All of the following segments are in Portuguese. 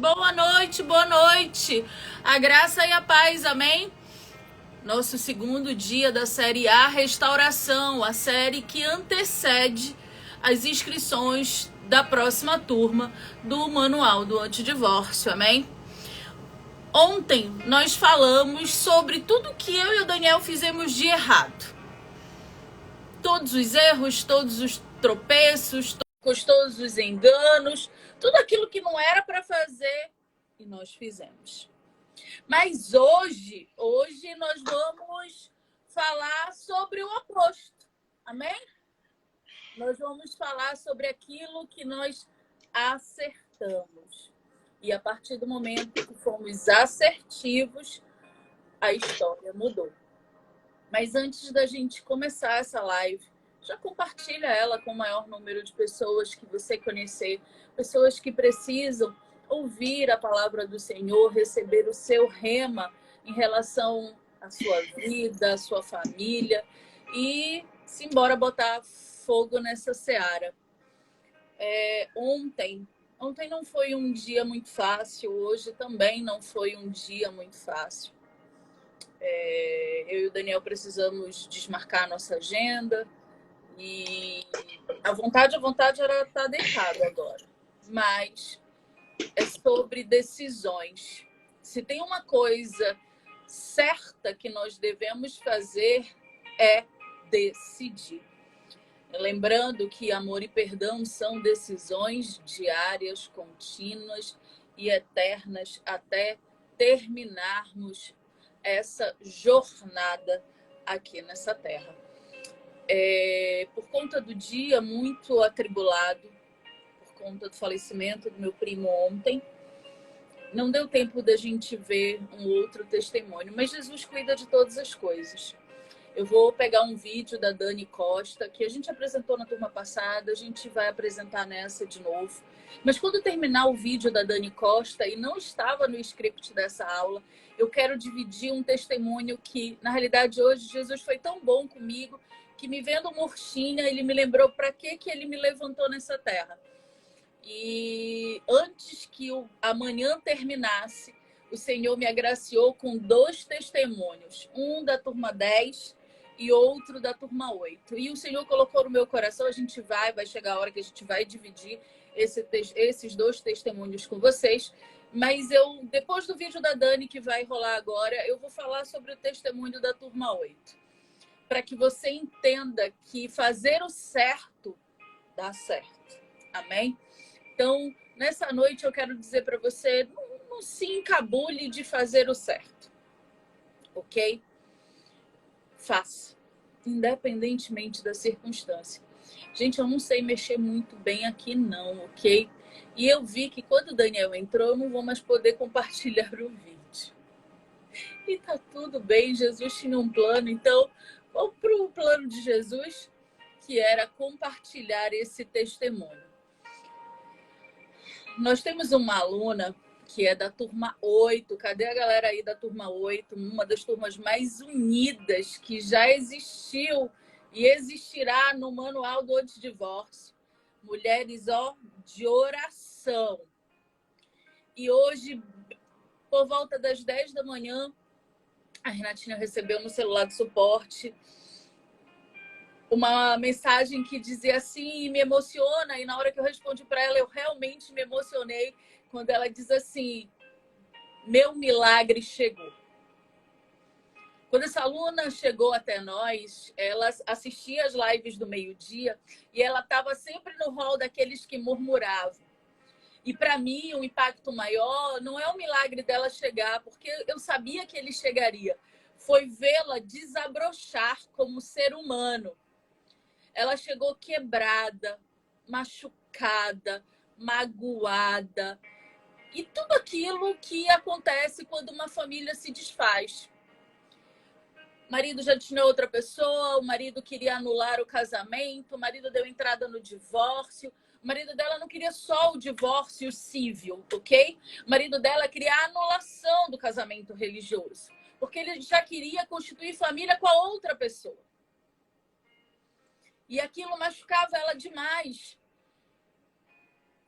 Boa noite, boa noite. A graça e a paz, amém? Nosso segundo dia da série A Restauração, a série que antecede as inscrições da próxima turma do Manual do Antidivórcio, amém? Ontem nós falamos sobre tudo que eu e o Daniel fizemos de errado. Todos os erros, todos os tropeços, todos os enganos, tudo aquilo que não era para fazer e nós fizemos. Mas hoje nós vamos falar sobre o oposto, amém? Nós vamos falar sobre aquilo que nós acertamos. E a partir do momento que fomos assertivos, a história mudou. Mas antes da gente começar essa live, já compartilha ela com o maior número de pessoas que você conhecer, pessoas que precisam ouvir a palavra do Senhor, receber o seu rema em relação à sua vida, à sua família e simbora botar fogo nessa seara. Ontem não foi um dia muito fácil, hoje também não foi um dia muito fácil. Eu e o Daniel precisamos desmarcar a nossa agenda e a vontade era estar deitado agora. Mas é sobre decisões. Se tem uma coisa certa que nós devemos fazer é decidir. Lembrando que amor e perdão são decisões diárias, contínuas e eternas até terminarmos essa jornada aqui nessa terra. Por conta do dia muito atribulado, por conta do falecimento do meu primo ontem, não deu tempo da gente ver um outro testemunho, mas Jesus cuida de todas as coisas. Eu vou pegar um vídeo da Dani Costa, que a gente apresentou na turma passada, a gente vai apresentar nessa de novo. Mas quando terminar o vídeo da Dani Costa, e não estava no script dessa aula, eu quero dividir um testemunho que, na realidade, hoje Jesus foi tão bom comigo, que me vendo murchinha, ele me lembrou para que ele me levantou nessa terra. E antes que a manhã terminasse, o Senhor me agraciou com 2 testemunhos, um da turma 10 e outro da turma 8. E o Senhor colocou no meu coração, a gente vai chegar a hora que a gente vai dividir esses 2 testemunhos com vocês. Mas depois do vídeo da Dani, que vai rolar agora, eu vou falar sobre o testemunho da turma 8. Para que você entenda que fazer o certo dá certo. Amém? Então, nessa noite eu quero dizer para você, não se encabule de fazer o certo. Ok? Faça, independentemente da circunstância. Gente, eu não sei mexer muito bem aqui não, ok? E eu vi que quando o Daniel entrou, eu não vou mais poder compartilhar o vídeo. E tá tudo bem, Jesus tinha um plano, então vamos para o plano de Jesus, que era compartilhar esse testemunho. Nós temos uma aluna que é da turma 8. Cadê a galera aí da turma 8? Uma das turmas mais unidas que já existiu e existirá no Manual do Antidivórcio. Mulheres, de oração. E hoje, por volta das 10 da manhã, a Renatinha recebeu no celular de suporte uma mensagem que dizia assim, e me emociona, e na hora que eu respondi para ela, eu realmente me emocionei, quando ela diz assim, meu milagre chegou. Quando essa aluna chegou até nós, ela assistia as lives do meio-dia, e ela estava sempre no rol daqueles que murmuravam. E para mim, o impacto maior não é o milagre dela chegar, porque eu sabia que ele chegaria. Foi vê-la desabrochar como ser humano. Ela chegou quebrada, machucada, magoada. E tudo aquilo que acontece quando uma família se desfaz. O marido já tinha outra pessoa, o marido queria anular o casamento, o marido deu entrada no divórcio. O marido dela não queria só o divórcio civil, ok? O marido dela queria a anulação do casamento religioso, porque ele já queria constituir família com a outra pessoa. E aquilo machucava ela demais.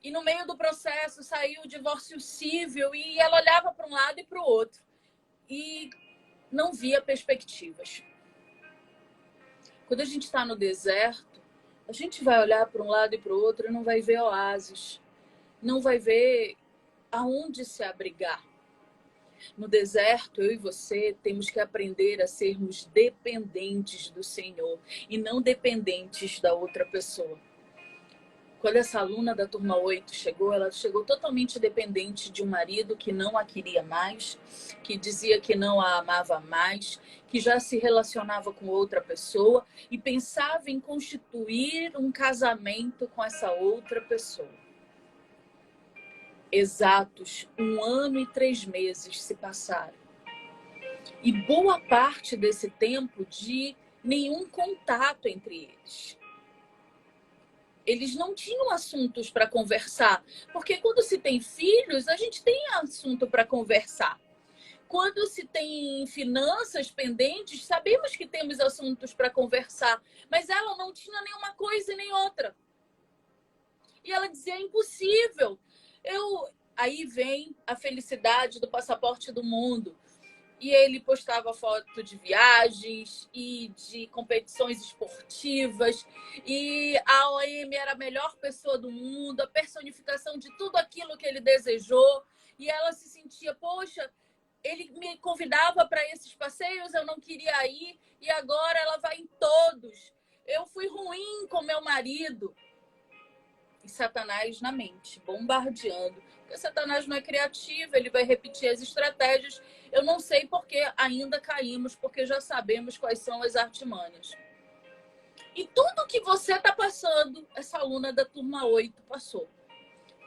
E no meio do processo saiu o divórcio civil e ela olhava para um lado e para o outro. E não via perspectivas. Quando a gente está no deserto, a gente vai olhar para um lado e para o outro e não vai ver oásis. Não vai ver aonde se abrigar. No deserto, eu e você temos que aprender a sermos dependentes do Senhor e não dependentes da outra pessoa. Quando essa aluna da turma 8 chegou, ela chegou totalmente dependente de um marido que não a queria mais, que dizia que não a amava mais, que já se relacionava com outra pessoa e pensava em constituir um casamento com essa outra pessoa. Exatos 1 ano e 3 meses se passaram. E boa parte desse tempo de nenhum contato entre eles. Eles não tinham assuntos para conversar, porque quando se tem filhos, a gente tem assunto para conversar. Quando se tem finanças pendentes, sabemos que temos assuntos para conversar, mas ela não tinha nenhuma coisa e nem outra. E ela dizia, é impossível. Aí vem a felicidade do passaporte do mundo. E ele postava foto de viagens e de competições esportivas. E a OM era a melhor pessoa do mundo, a personificação de tudo aquilo que ele desejou. E ela se sentia, poxa, ele me convidava para esses passeios, eu não queria ir. E agora ela vai em todos. Eu fui ruim com meu marido. E Satanás na mente, bombardeando. Porque Satanás não é criativo, ele vai repetir as estratégias. Eu não sei porque ainda caímos, porque já sabemos quais são as artimanhas. E tudo que você está passando, essa aluna da turma 8 passou.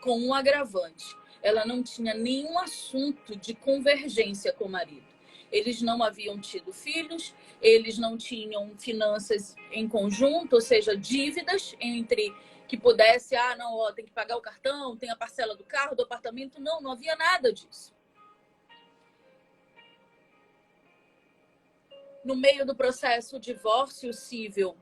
Com um agravante. Ela não tinha nenhum assunto de convergência com o marido. Eles não haviam tido filhos, eles não tinham finanças em conjunto, ou seja, dívidas entre que pudesse, tem que pagar o cartão, tem a parcela do carro, do apartamento. Não havia nada disso. No meio do processo, o divórcio civil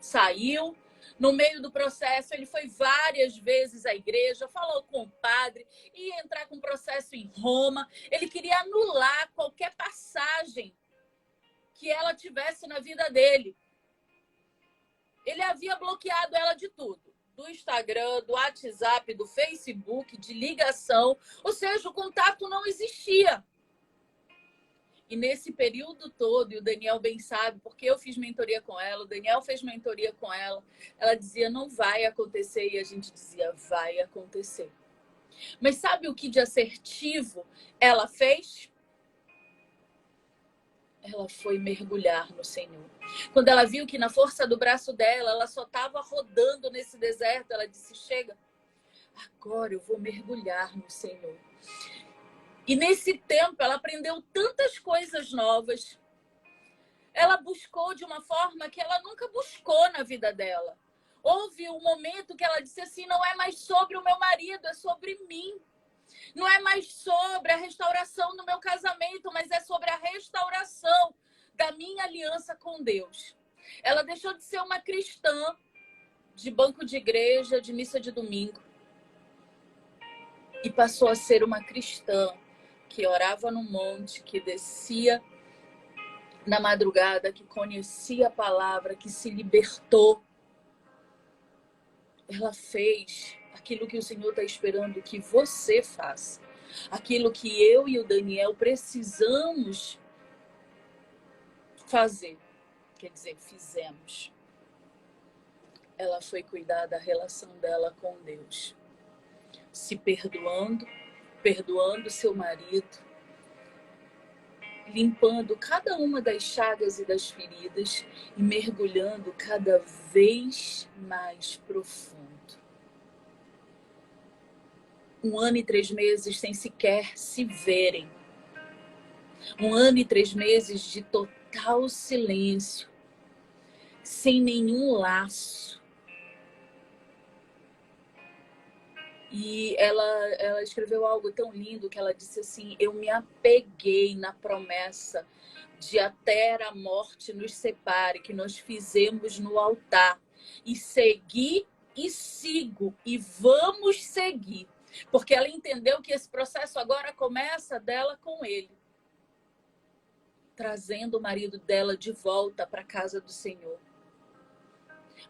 saiu. No meio do processo, ele foi várias vezes à igreja, falou com o padre, ia entrar com processo em Roma. Ele queria anular qualquer passagem que ela tivesse na vida dele. Ele havia bloqueado ela de tudo. Do Instagram, do WhatsApp, do Facebook, de ligação. Ou seja, o contato não existia. E nesse período todo, e o Daniel bem sabe, porque eu fiz mentoria com ela, o Daniel fez mentoria com ela, ela dizia, não vai acontecer, e a gente dizia, vai acontecer. Mas sabe o que de assertivo ela fez? Ela foi mergulhar no Senhor. Quando ela viu que na força do braço dela, ela só estava rodando nesse deserto, ela disse, chega, agora eu vou mergulhar no Senhor. E nesse tempo, ela aprendeu tantas coisas novas. Ela buscou de uma forma que ela nunca buscou na vida dela. Houve um momento que ela disse assim, não é mais sobre o meu marido, é sobre mim. Não é mais sobre a restauração do meu casamento, mas é sobre a restauração da minha aliança com Deus. Ela deixou de ser uma cristã de banco de igreja, de missa de domingo. E passou a ser uma cristã que orava no monte, que descia na madrugada, que conhecia a palavra, que se libertou. Ela fez aquilo que o Senhor está esperando que você faça. Aquilo que eu e o Daniel precisamos fazer. Quer dizer, fizemos. Ela foi cuidar da relação dela com Deus. Se perdoando, perdoando seu marido, limpando cada uma das chagas e das feridas e mergulhando cada vez mais profundo. 1 ano e 3 meses sem sequer se verem. 1 ano e 3 meses de total silêncio, sem nenhum laço. E ela escreveu algo tão lindo que ela disse assim, eu me apeguei na promessa de até a morte nos separe, que nós fizemos no altar. E segui e sigo e vamos seguir. Porque ela entendeu que esse processo agora começa dela com ele, trazendo o marido dela de volta para a casa do Senhor.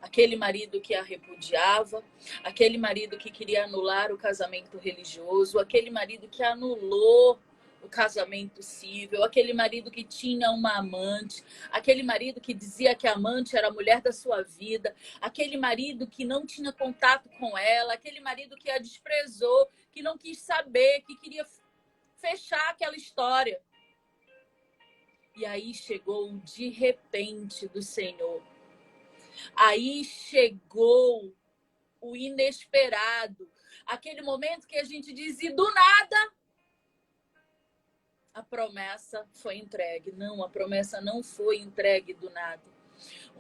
Aquele marido que a repudiava, aquele marido que queria anular o casamento religioso, aquele marido que anulou o casamento civil, aquele marido que tinha uma amante, aquele marido que dizia que a amante era a mulher da sua vida, aquele marido que não tinha contato com ela, aquele marido que a desprezou, que não quis saber, que queria fechar aquela história. E aí chegou de repente do Senhor. Aí chegou o inesperado. Aquele momento que a gente diz, e do nada, a promessa foi entregue. Não, a promessa não foi entregue do nada.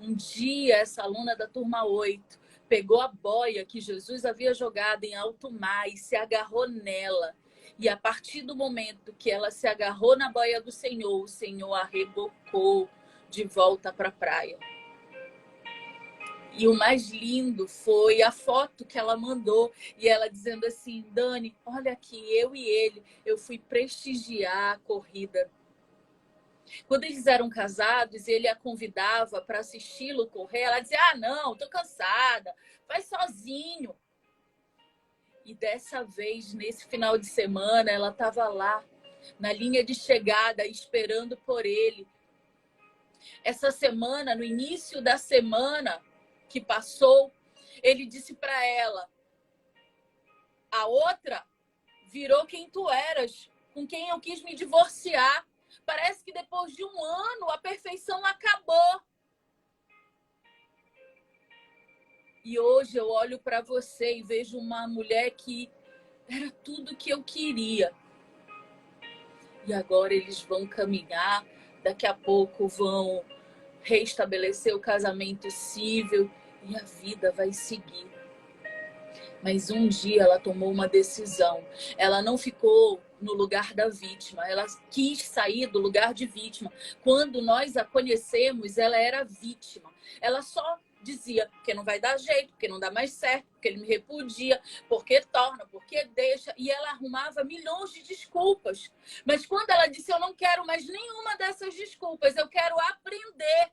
Um dia, essa aluna da turma 8 pegou a boia que Jesus havia jogado em alto mar e se agarrou nela. E a partir do momento que ela se agarrou na boia do Senhor, o Senhor a rebocou de volta para a praia. E o mais lindo foi a foto que ela mandou. E ela dizendo assim, Dani, olha aqui, eu e ele, eu fui prestigiar a corrida. Quando eles eram casados, ele a convidava para assisti-lo correr. Ela dizia, não, tô cansada, vai sozinho. E dessa vez, nesse final de semana, ela estava lá, na linha de chegada, esperando por ele. Essa semana, no início da semana que passou, ele disse para ela, a outra virou quem tu eras, com quem eu quis me divorciar. Parece que depois de um ano a perfeição acabou. E hoje eu olho para você e vejo uma mulher que era tudo que eu queria. E agora eles vão caminhar, daqui a pouco vão restabelecer o casamento civil e a vida vai seguir. Mas um dia ela tomou uma decisão. Ela não ficou no lugar da vítima. Ela quis sair do lugar de vítima. Quando nós a conhecemos, ela era vítima. Ela só dizia, porque não vai dar jeito, porque não dá mais certo, porque ele me repudia, porque torna, porque deixa. E ela arrumava milhões de desculpas. Mas quando ela disse, eu não quero mais nenhuma dessas desculpas, eu quero aprender.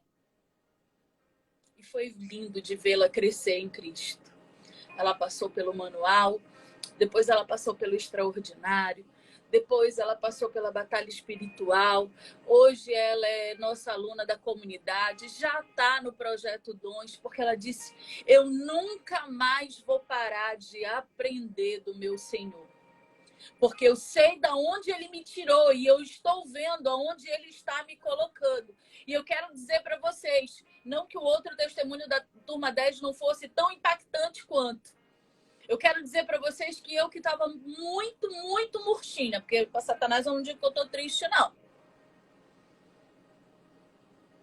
E foi lindo de vê-la crescer em Cristo. Ela passou pelo manual, depois ela passou pelo extraordinário, depois ela passou pela batalha espiritual. Hoje ela é nossa aluna da comunidade, já está no projeto Dons, porque ela disse, eu nunca mais vou parar de aprender do meu Senhor. Porque eu sei de onde ele me tirou e eu estou vendo aonde ele está me colocando. E eu quero dizer para vocês, não que o outro testemunho da turma 10 não fosse tão impactante quanto. Eu quero dizer para vocês que eu que estava muito, muito murchinha, porque para Satanás eu não digo que eu estou triste, não.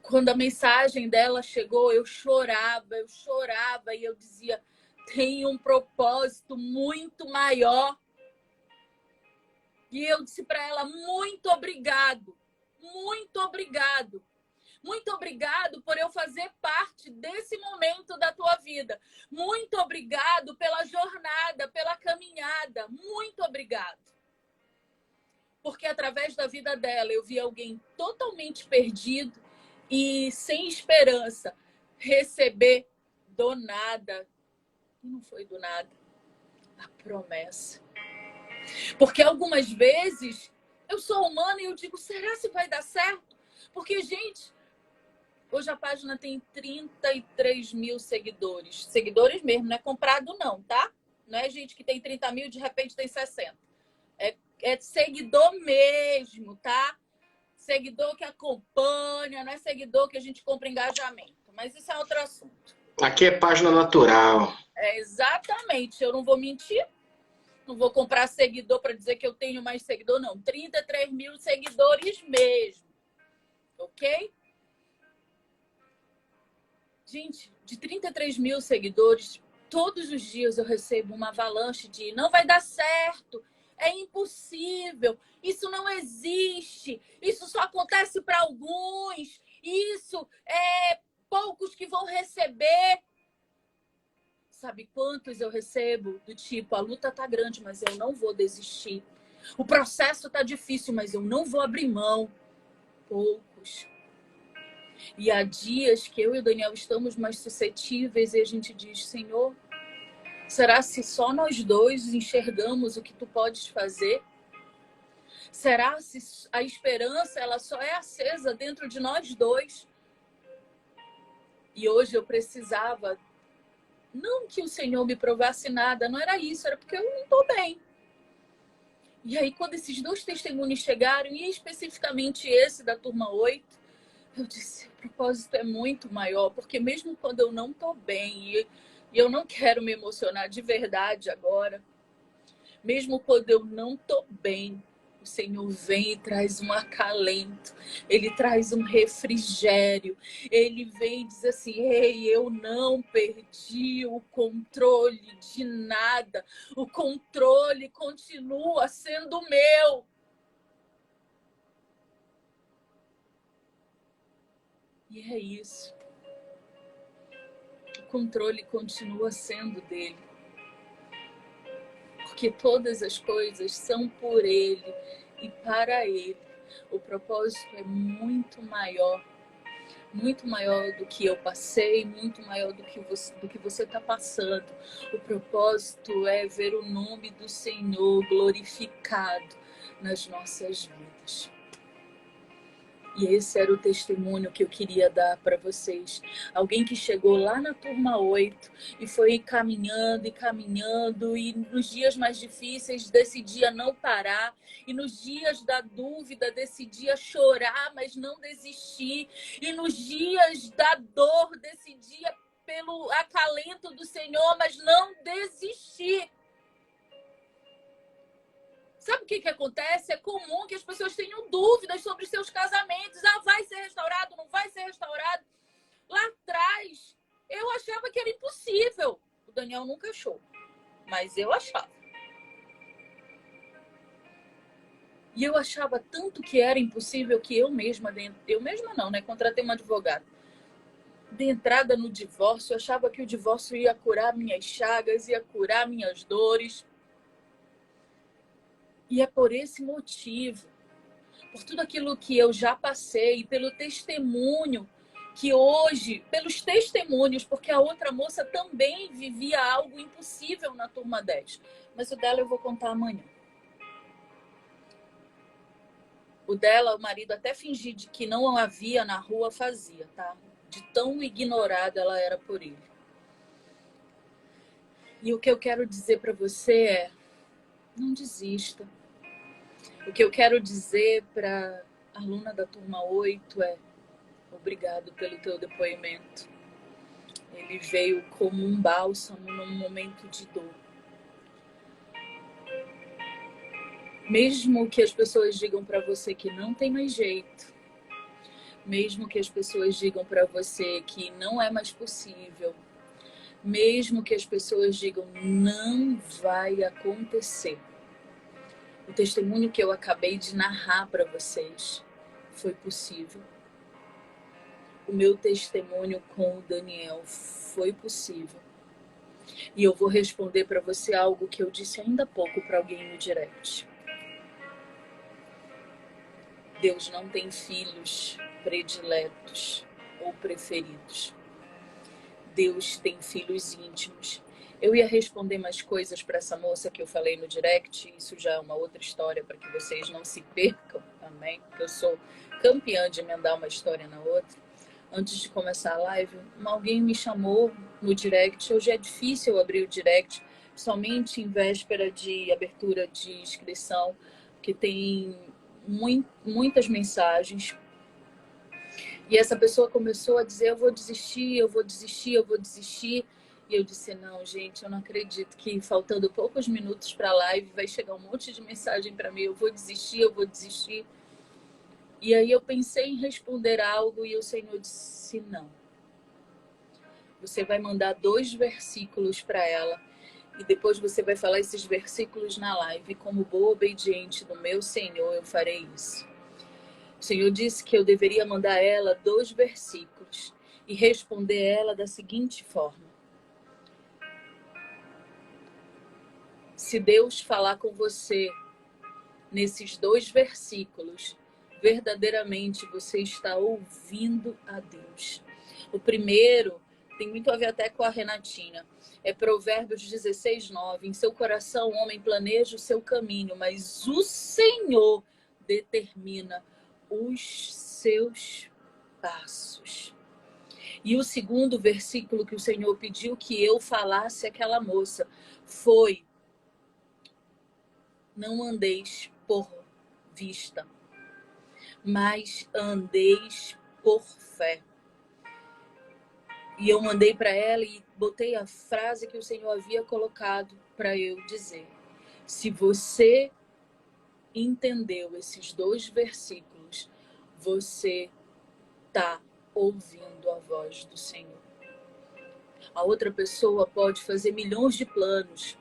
Quando a mensagem dela chegou, eu chorava e eu dizia, tem um propósito muito maior. E eu disse para ela, muito obrigado, muito obrigado. Muito obrigado por eu fazer parte desse momento da tua vida. Muito obrigado pela jornada, pela caminhada. Muito obrigado. Porque através da vida dela eu vi alguém totalmente perdido e sem esperança receber do nada. E não foi do nada. A promessa. Porque algumas vezes eu sou humana e eu digo, será que vai dar certo? Porque, gente, hoje a página tem 33 mil seguidores. Seguidores mesmo, não é comprado não, tá? Não é gente que tem 30 mil e de repente tem 60. É seguidor mesmo, tá? Seguidor que acompanha, não é seguidor que a gente compra engajamento. Mas isso é outro assunto. Aqui é página natural. É, exatamente. Eu não vou mentir. Não vou comprar seguidor para dizer que eu tenho mais seguidor, não. 33 mil seguidores mesmo. Ok? Gente, de 33 mil seguidores, todos os dias eu recebo uma avalanche de não vai dar certo, é impossível, isso não existe, isso só acontece para alguns, isso é poucos que vão receber. Sabe quantos eu recebo? Do tipo, a luta tá grande, mas eu não vou desistir. O processo tá difícil, mas eu não vou abrir mão. Poucos. E há dias que eu e o Daniel estamos mais suscetíveis e a gente diz, Senhor, será se só nós dois enxergamos o que tu podes fazer? Será se a esperança ela só é acesa dentro de nós dois? E hoje eu precisava, não que o Senhor me provasse nada, não era isso, era porque eu não estou bem. E aí quando esses dois testemunhos chegaram, e especificamente esse da turma 8, eu disse, o propósito é muito maior, porque mesmo quando eu não estou bem, e eu não quero me emocionar de verdade agora, mesmo quando eu não estou bem, o Senhor vem e traz um acalento, Ele traz um refrigério, Ele vem e diz assim, ei, eu não perdi o controle de nada, o controle continua sendo meu. E é isso. O controle continua sendo dele. Porque todas as coisas são por ele e para ele. O propósito é muito maior do que eu passei, muito maior do que você está passando. O propósito é ver o nome do Senhor glorificado nas nossas vidas. E esse era o testemunho que eu queria dar para vocês. Alguém que chegou lá na turma 8 e foi caminhando, e nos dias mais difíceis decidia não parar. E nos dias da dúvida decidia chorar, mas não desistir. E nos dias da dor decidia pelo acalento do Senhor, mas não desistir. Sabe o que acontece? É comum que as pessoas tenham dúvidas sobre seus casamentos. Ah, vai ser restaurado, não vai ser restaurado? Lá atrás, eu achava que era impossível. O Daniel nunca achou, mas eu achava. E eu achava tanto que era impossível que eu mesma não, né? Contratei uma advogada. De entrada no divórcio, eu achava que o divórcio ia curar minhas chagas, ia curar minhas dores. E é por esse motivo, por tudo aquilo que eu já passei, pelo testemunho que hoje, pelos testemunhos, porque a outra moça também vivia algo impossível na turma 10. Mas o dela eu vou contar amanhã. O dela, o marido até fingir de que não havia na rua, fazia, tá? De tão ignorada ela era por ele. E o que eu quero dizer para você é, não desista. O que eu quero dizer para a aluna da turma 8 é, obrigado pelo teu depoimento. Ele veio como um bálsamo num momento de dor. Mesmo que as pessoas digam para você que não tem mais jeito, mesmo que as pessoas digam para você que não é mais possível, mesmo que as pessoas digam não vai acontecer, o testemunho que eu acabei de narrar para vocês foi possível. O meu testemunho com o Daniel foi possível. E eu vou responder para você algo que eu disse ainda há pouco para alguém no direct. Deus não tem filhos prediletos ou preferidos. Deus tem filhos íntimos. Eu ia responder mais coisas para essa moça que eu falei no direct. Isso já é uma outra história para que vocês não se percam também. Porque eu sou campeã de emendar uma história na outra. Antes de começar a live, alguém me chamou no direct. Hoje é difícil eu abrir o direct, somente em véspera de abertura de inscrição, que tem muitas mensagens. E essa pessoa começou a dizer, eu vou desistir. E eu disse, não, gente, eu não acredito que faltando poucos minutos para a live vai chegar um monte de mensagem para mim, eu vou desistir. E aí eu pensei em responder algo e o Senhor disse, não. Você vai mandar 2 versículos para ela e depois você vai falar esses versículos na live. Como boa obediente do meu Senhor, eu farei isso. O Senhor disse que eu deveria mandar a ela 2 versículos e responder ela da seguinte forma. se Deus falar com você nesses 2 versículos, verdadeiramente você está ouvindo a Deus. O primeiro tem muito a ver até com a Renatinha. É Provérbios 16:9. Em seu coração o homem planeja o seu caminho, mas o Senhor determina os seus passos. E o segundo versículo que o Senhor pediu que eu falasse àquela moça foi: não andeis por vista, mas andeis por fé. E eu mandei para ela e botei a frase que o Senhor havia colocado para eu dizer. Se você entendeu esses 2 versículos, você está ouvindo a voz do Senhor. A outra pessoa pode fazer milhões de planos.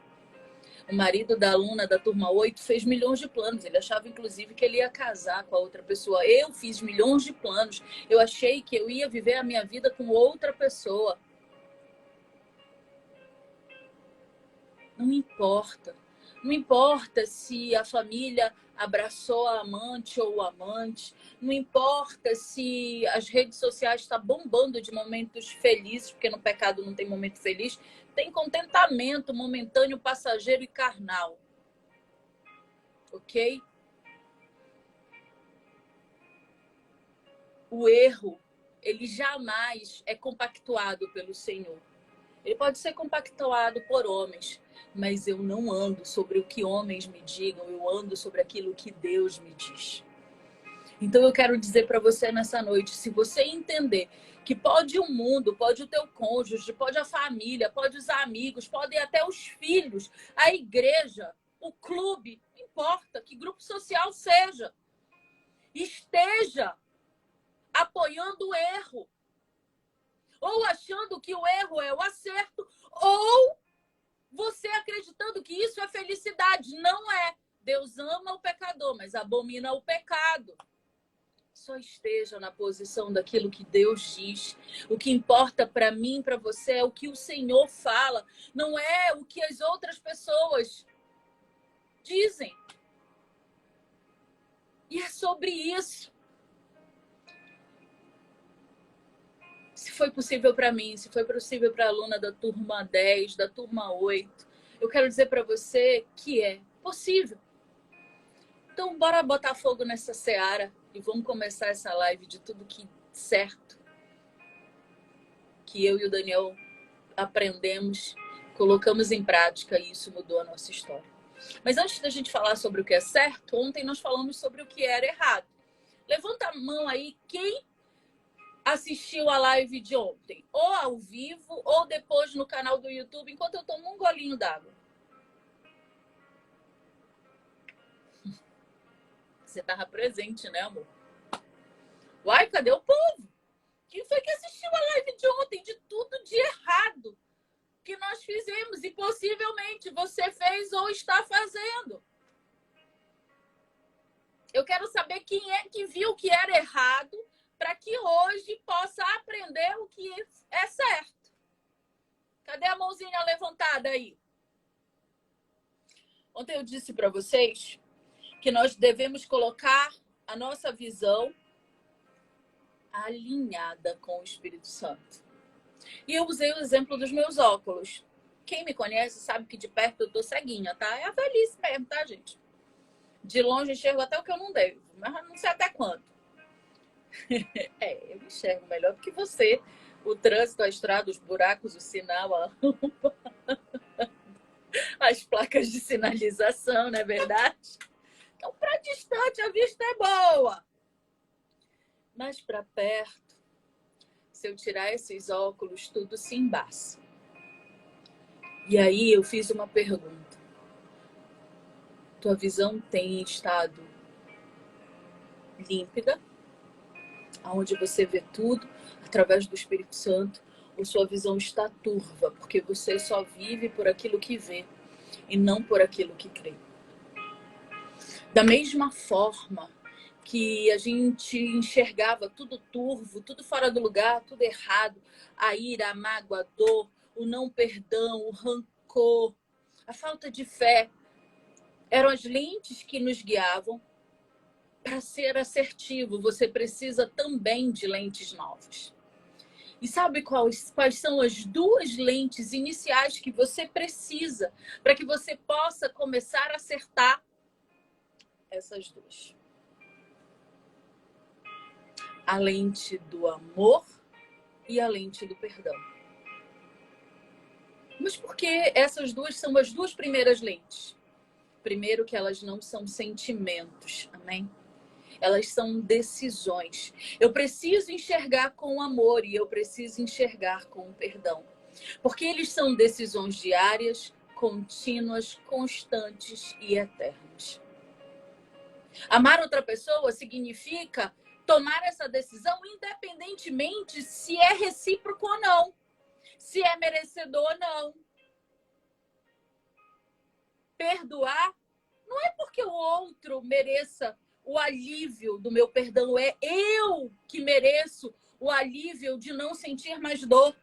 O marido da aluna da turma 8 fez milhões de planos. Ele achava, inclusive, que ele ia casar com a outra pessoa. Eu fiz milhões de planos. Eu achei que eu ia viver a minha vida com outra pessoa. Não importa. Não importa se a família abraçou a amante ou o amante. Não importa se as redes sociais estão bombando de momentos felizes, porque no pecado não tem momento feliz. Tem contentamento momentâneo, passageiro e carnal. Ok? O erro, ele jamais é compactuado pelo Senhor. Ele pode ser compactuado por homens, mas eu não ando sobre o que homens me digam, eu ando sobre aquilo que Deus me diz. Então eu quero dizer para você nessa noite, se você entender que pode o mundo, pode o teu cônjuge, pode a família, pode os amigos, podem até os filhos, a igreja, o clube, não importa que grupo social seja, esteja apoiando o erro, ou achando que o erro é o acerto, ou você acreditando que isso é felicidade. Não é. Deus ama o pecador, mas abomina o pecado. Só esteja na posição daquilo que Deus diz. O que importa para mim, para você, é o que o Senhor fala. Não é o que as outras pessoas dizem. E é sobre isso. Se foi possível para mim, se foi possível para a aluna da turma 10, da turma 8, eu quero dizer para você que é possível. Então, bora botar fogo nessa seara e vamos começar essa live de tudo que certo que eu e o Daniel aprendemos, colocamos em prática e isso mudou a nossa história. Mas antes da gente falar sobre o que é certo, ontem nós falamos sobre o que era errado. Levanta a mão aí quem assistiu a live de ontem, ou ao vivo, ou depois no canal do YouTube, enquanto eu tomo um golinho d'água. Você estava presente, né, amor? Uai, cadê o povo? Quem foi que assistiu a live de ontem? De tudo de errado que nós fizemos e possivelmente você fez ou está fazendo. Eu quero saber quem é que viu que era errado para que hoje possa aprender o que é certo. Cadê a mãozinha levantada aí? Ontem eu disse para vocês que nós devemos colocar a nossa visão alinhada com o Espírito Santo. E eu usei o exemplo dos meus óculos. Quem me conhece sabe que de perto eu tô ceguinha, tá? É a velhice mesmo, tá, gente? De longe enxergo até o que eu não devo, mas não sei até quando. Eu enxergo melhor do que você. O trânsito, a estrada, os buracos, o sinal, as placas de sinalização, não é verdade? Então, para distante, a vista é boa. Mas para perto, se eu tirar esses óculos, tudo se embaça. E aí eu fiz uma pergunta. Tua visão tem estado límpida, onde você vê tudo através do Espírito Santo, ou sua visão está turva, porque você só vive por aquilo que vê e não por aquilo que crê? Da mesma forma que a gente enxergava tudo turvo, tudo fora do lugar, tudo errado, a ira, a mágoa, a dor, o não perdão, o rancor, a falta de fé, Eram as lentes que nos guiavam. Para ser assertivo, você precisa também de lentes novas. E sabe quais são as duas lentes iniciais que você precisa para que você possa começar a acertar? Essas duas. A lente do amor e a lente do perdão. Mas por que essas duas são as duas primeiras lentes? Primeiro, que elas não são sentimentos, amém? Elas são decisões. Eu preciso enxergar com amor e eu preciso enxergar com perdão. Porque eles são decisões diárias, contínuas, constantes e eternas. Amar outra pessoa significa tomar essa decisão independentemente se é recíproco ou não, se é merecedor ou não. Perdoar não é porque o outro mereça o alívio do meu perdão, é eu que mereço o alívio de não sentir mais dor.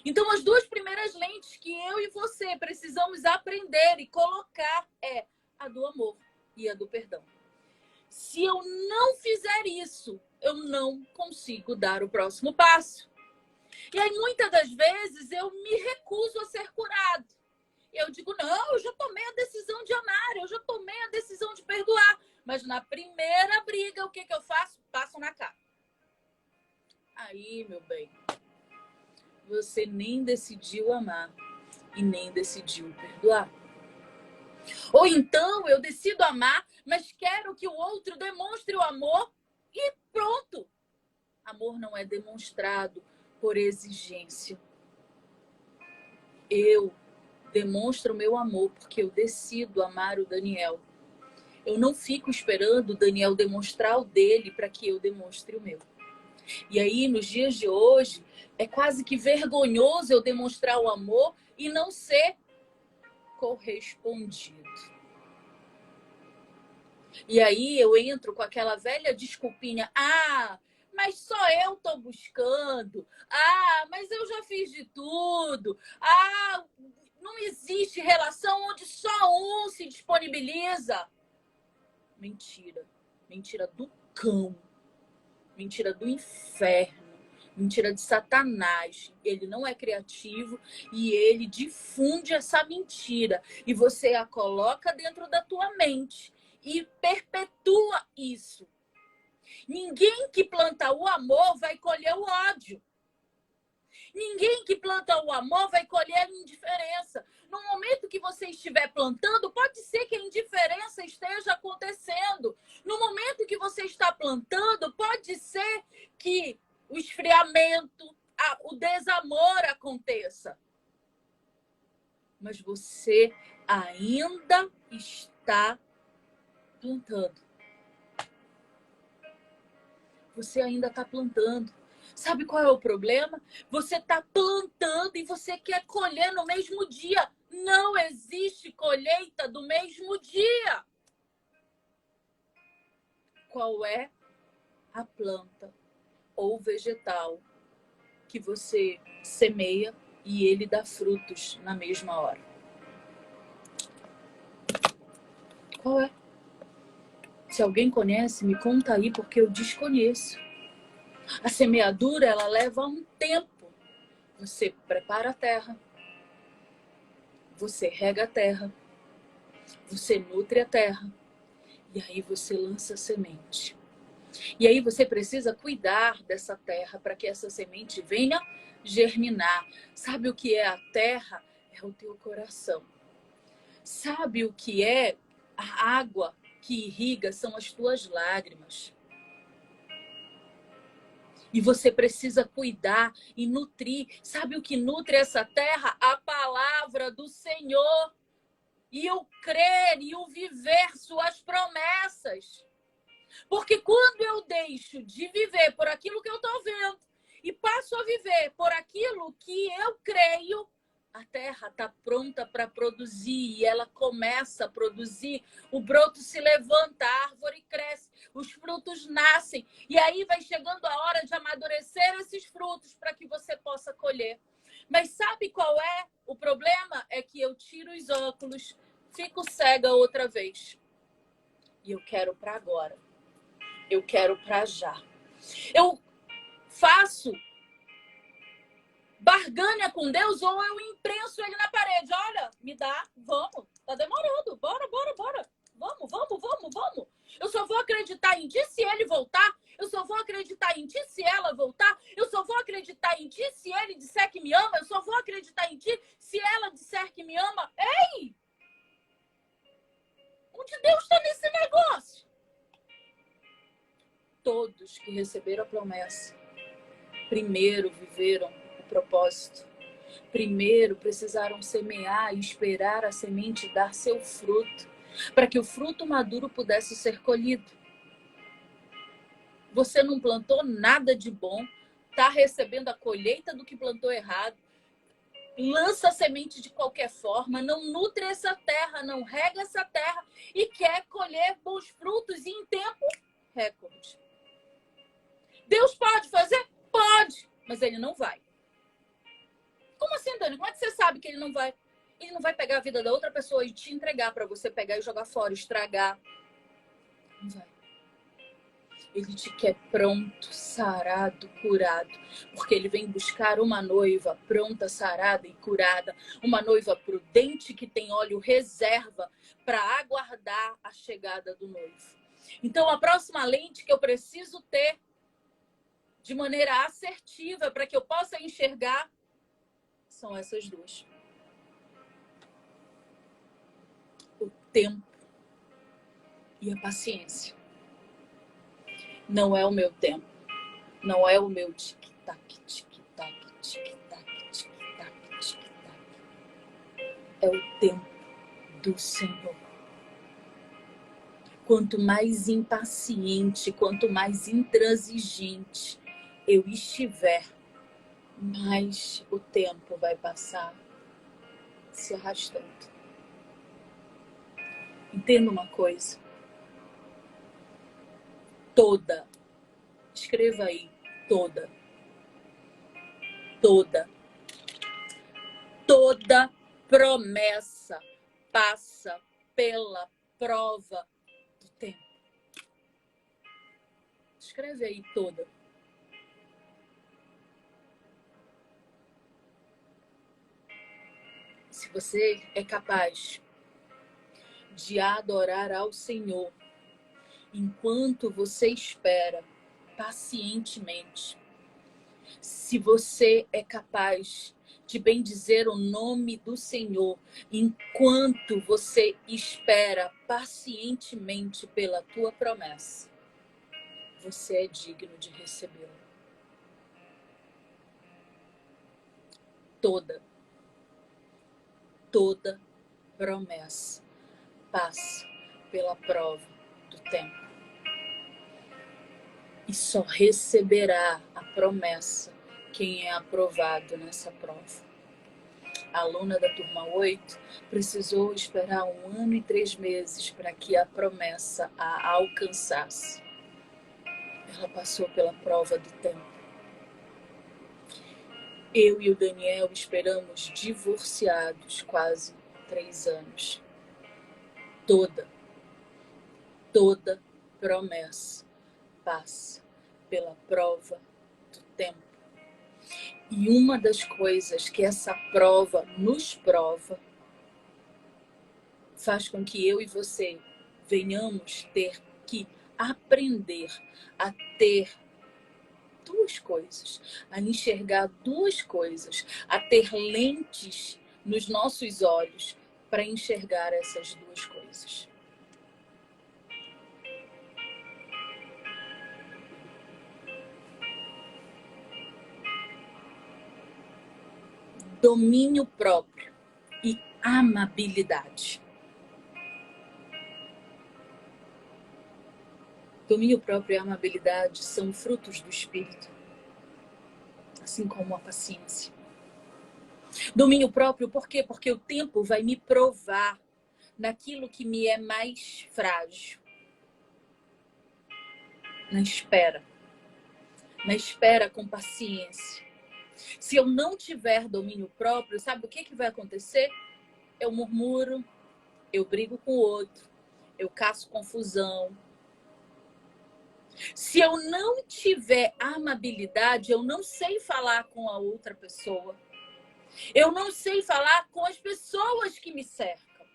Então, as duas primeiras lentes que eu e você precisamos aprender e colocar é a do amor e a do perdão. Se eu não fizer isso, eu não consigo dar o próximo passo. E aí, muitas das vezes, eu me recuso a ser curado. Eu digo, não, eu já tomei a decisão de amar, eu já tomei a decisão de perdoar. Mas na primeira briga, o que eu faço? Passo na cara. Aí, meu bem, você nem decidiu amar e nem decidiu perdoar. Ou então, eu decido amar, mas quero que o outro demonstre o amor e pronto. Amor não é demonstrado por exigência. Eu demonstro o meu amor porque eu decido amar o Daniel. Eu não fico esperando o Daniel demonstrar o dele para que eu demonstre o meu. E aí, nos dias de hoje, é quase que vergonhoso eu demonstrar o amor e não ser correspondido. E aí eu entro com aquela velha desculpinha. Ah, mas só eu tô buscando. Ah, mas eu já fiz de tudo. Ah, não existe relação onde só um se disponibiliza. Mentira. Mentira do cão. Mentira do inferno. Mentira de Satanás. Ele não é criativo e ele difunde essa mentira. E você a coloca dentro da tua mente e perpetua isso. Ninguém que planta o amor vai colher o ódio. Ninguém que planta o amor vai colher a indiferença. No momento que você estiver plantando, pode ser que a indiferença esteja acontecendo. No momento que você está plantando, pode ser que o esfriamento, o desamor aconteça. Mas você ainda está plantando. Você ainda está plantando. Sabe qual é o problema? Você está plantando e você quer colher no mesmo dia. Não existe colheita do mesmo dia. Qual é a planta ou vegetal que você semeia e ele dá frutos na mesma hora? Qual é? Se alguém conhece, me conta aí, porque eu desconheço. A semeadura, ela leva um tempo. Você prepara a terra, você rega a terra, você nutre a terra, e aí você lança a semente. E aí você precisa cuidar dessa terra para que essa semente venha germinar. Sabe o que é a terra? É o teu coração. Sabe o que é a água que irriga? São as tuas lágrimas. E você precisa cuidar e nutrir. Sabe o que nutre essa terra? A palavra do Senhor. E o crer e o viver suas promessas. Porque quando eu deixo de viver por aquilo que eu estou vendo e passo a viver por aquilo que eu creio, a terra está pronta para produzir e ela começa a produzir. O broto se levanta, a árvore cresce, os frutos nascem. E aí vai chegando a hora de amadurecer esses frutos para que você possa colher. Mas sabe qual é o problema? É que eu tiro os óculos, fico cega outra vez. E eu quero para agora. Eu quero para já. Eu faço barganha com Deus ou eu imprenso ele na parede. Olha, me dá, vamos. Tá demorando. Bora. Vamos. Eu só vou acreditar em ti se ele voltar. Eu só vou acreditar em ti se ela voltar. Eu só vou acreditar em ti se ele disser que me ama. Eu só vou acreditar em ti se ela disser que me ama. Ei! Onde Deus está nesse negócio? Todos que receberam a promessa, primeiro viveram o propósito. Primeiro precisaram semear e esperar a semente dar seu fruto, para que o fruto maduro pudesse ser colhido. Você não plantou nada de bom, está recebendo a colheita do que plantou errado, lança a semente de qualquer forma, não nutre essa terra, não rega essa terra e quer colher bons frutos em tempo recorde. Deus pode fazer? Pode, mas ele não vai. Como assim, Dani? Como é que você sabe que ele não vai? Ele não vai pegar a vida da outra pessoa e te entregar para você pegar e jogar fora, estragar. Não vai. Ele te quer pronto, sarado, curado. Porque ele vem buscar uma noiva pronta, sarada e curada. Uma noiva prudente que tem óleo reserva para aguardar a chegada do noivo. Então, a próxima lente que eu preciso ter de maneira assertiva para que eu possa enxergar são essas duas. O tempo e a paciência. Não é o meu tempo. Não é o meu tic-tac, tic-tac, tic-tac, tic-tac, tic-tac. É o tempo do Senhor. Quanto mais impaciente, quanto mais intransigente eu estiver, mais o tempo vai passar se arrastando. Entenda uma coisa. Toda, escreva aí, toda promessa passa pela prova do tempo. Escreve aí toda. Se você é capaz de adorar ao Senhor enquanto você espera pacientemente, se você é capaz de bendizer o nome do Senhor enquanto você espera pacientemente pela tua promessa, você é digno de recebê-la. Toda promessa passa pela prova do tempo. E só receberá a promessa quem é aprovado nessa prova. A aluna da turma 8 precisou esperar 1 ano e 3 meses para que a promessa a alcançasse. Ela passou pela prova do tempo. Eu e o Daniel esperamos divorciados quase 3 anos. Toda promessa passa pela prova do tempo. E uma das coisas que essa prova nos prova faz com que eu e você venhamos ter que aprender a ter duas coisas, a enxergar duas coisas, a ter lentes nos nossos olhos para enxergar essas duas coisas. Domínio próprio e amabilidade. Domínio próprio e amabilidade são frutos do Espírito, assim como a paciência. Domínio próprio, por quê? Porque o tempo vai me provar naquilo que me é mais frágil. Na espera com paciência. Se eu não tiver domínio próprio, sabe o que vai acontecer? Eu murmuro, eu brigo com o outro, eu caço confusão. Se eu não tiver amabilidade, eu não sei falar com a outra pessoa. Eu não sei falar com as pessoas que me cercam.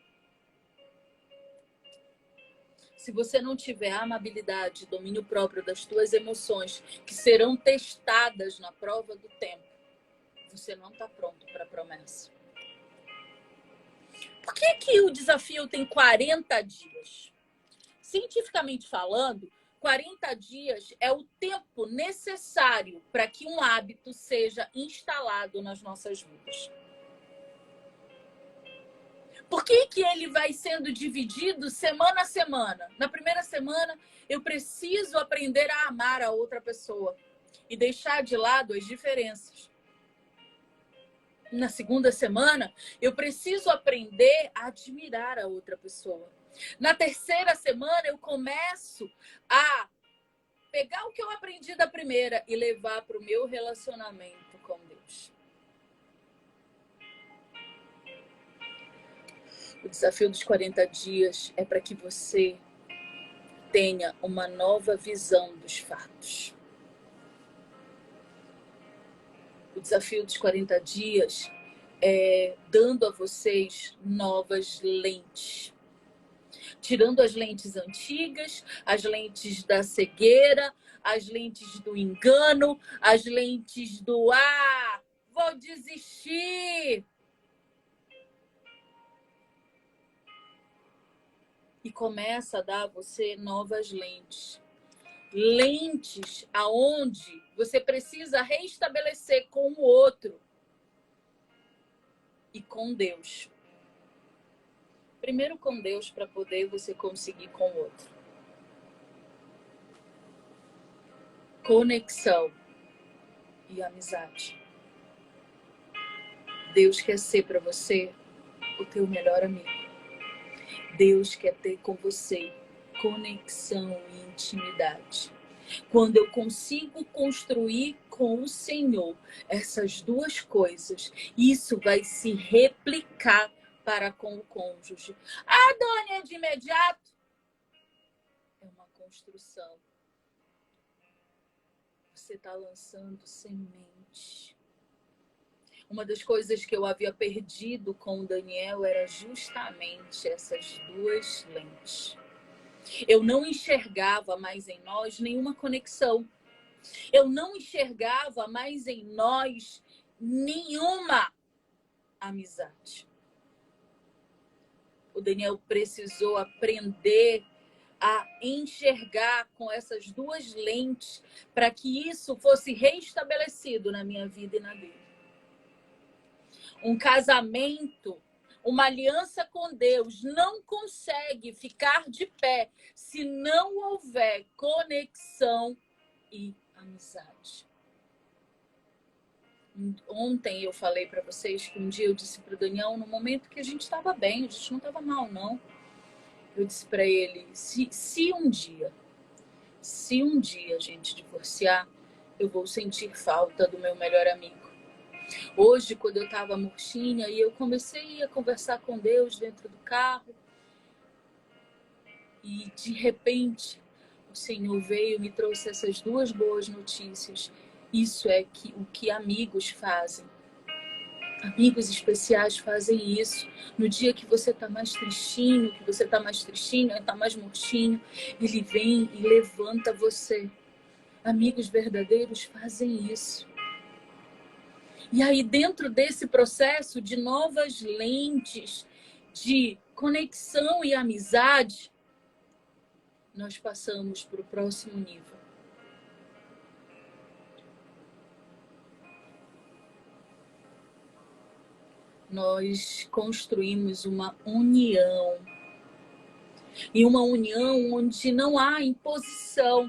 Se você não tiver amabilidade, domínio próprio das tuas emoções, que serão testadas na prova do tempo, você não está pronto para a promessa. Por que o desafio tem 40 dias? Cientificamente falando, 40 dias é o tempo necessário para que um hábito seja instalado nas nossas vidas. Por que ele vai sendo dividido semana a semana? Na primeira semana, eu preciso aprender a amar a outra pessoa e deixar de lado as diferenças. Na segunda semana, eu preciso aprender a admirar a outra pessoa. Na terceira semana, eu começo a pegar o que eu aprendi da primeira e levar para o meu relacionamento com Deus. O desafio dos 40 dias é para que você tenha uma nova visão dos fatos. O desafio dos 40 dias é dando a vocês novas lentes. Tirando as lentes antigas, as lentes da cegueira, as lentes do engano, as lentes do vou desistir. E começa a dar a você novas lentes. Lentes aonde você precisa reestabelecer com o outro e com Deus. Primeiro com Deus para poder você conseguir com o outro. Conexão e amizade. Deus quer ser para você o teu melhor amigo. Deus quer ter com você conexão e intimidade. Quando eu consigo construir com o Senhor essas duas coisas, isso vai se replicar para com o cônjuge. Doni, é de imediato? É uma construção. Você está lançando semente. Uma das coisas que eu havia perdido com o Daniel era justamente essas duas lentes. Eu não enxergava mais em nós nenhuma conexão. Eu não enxergava mais em nós nenhuma amizade. O Daniel precisou aprender a enxergar com essas duas lentes para que isso fosse reestabelecido na minha vida e na dele. Um casamento, uma aliança com Deus não consegue ficar de pé se não houver conexão e amizade. Ontem eu falei para vocês que um dia eu disse para o Daniel, no momento que a gente estava bem, a gente não estava mal, não. Eu disse para ele, se um dia a gente divorciar, eu vou sentir falta do meu melhor amigo. Hoje, quando eu estava murchinha e eu comecei a conversar com Deus dentro do carro, e de repente o Senhor veio e me trouxe essas duas boas notícias. Isso é o que amigos fazem. Amigos especiais fazem isso. No dia que você está mais tristinho, está mais murchinho, ele vem e levanta você. Amigos verdadeiros fazem isso. E aí, dentro desse processo de novas lentes, de conexão e amizade, nós passamos para o próximo nível. Nós construímos uma união. E uma união onde não há imposição.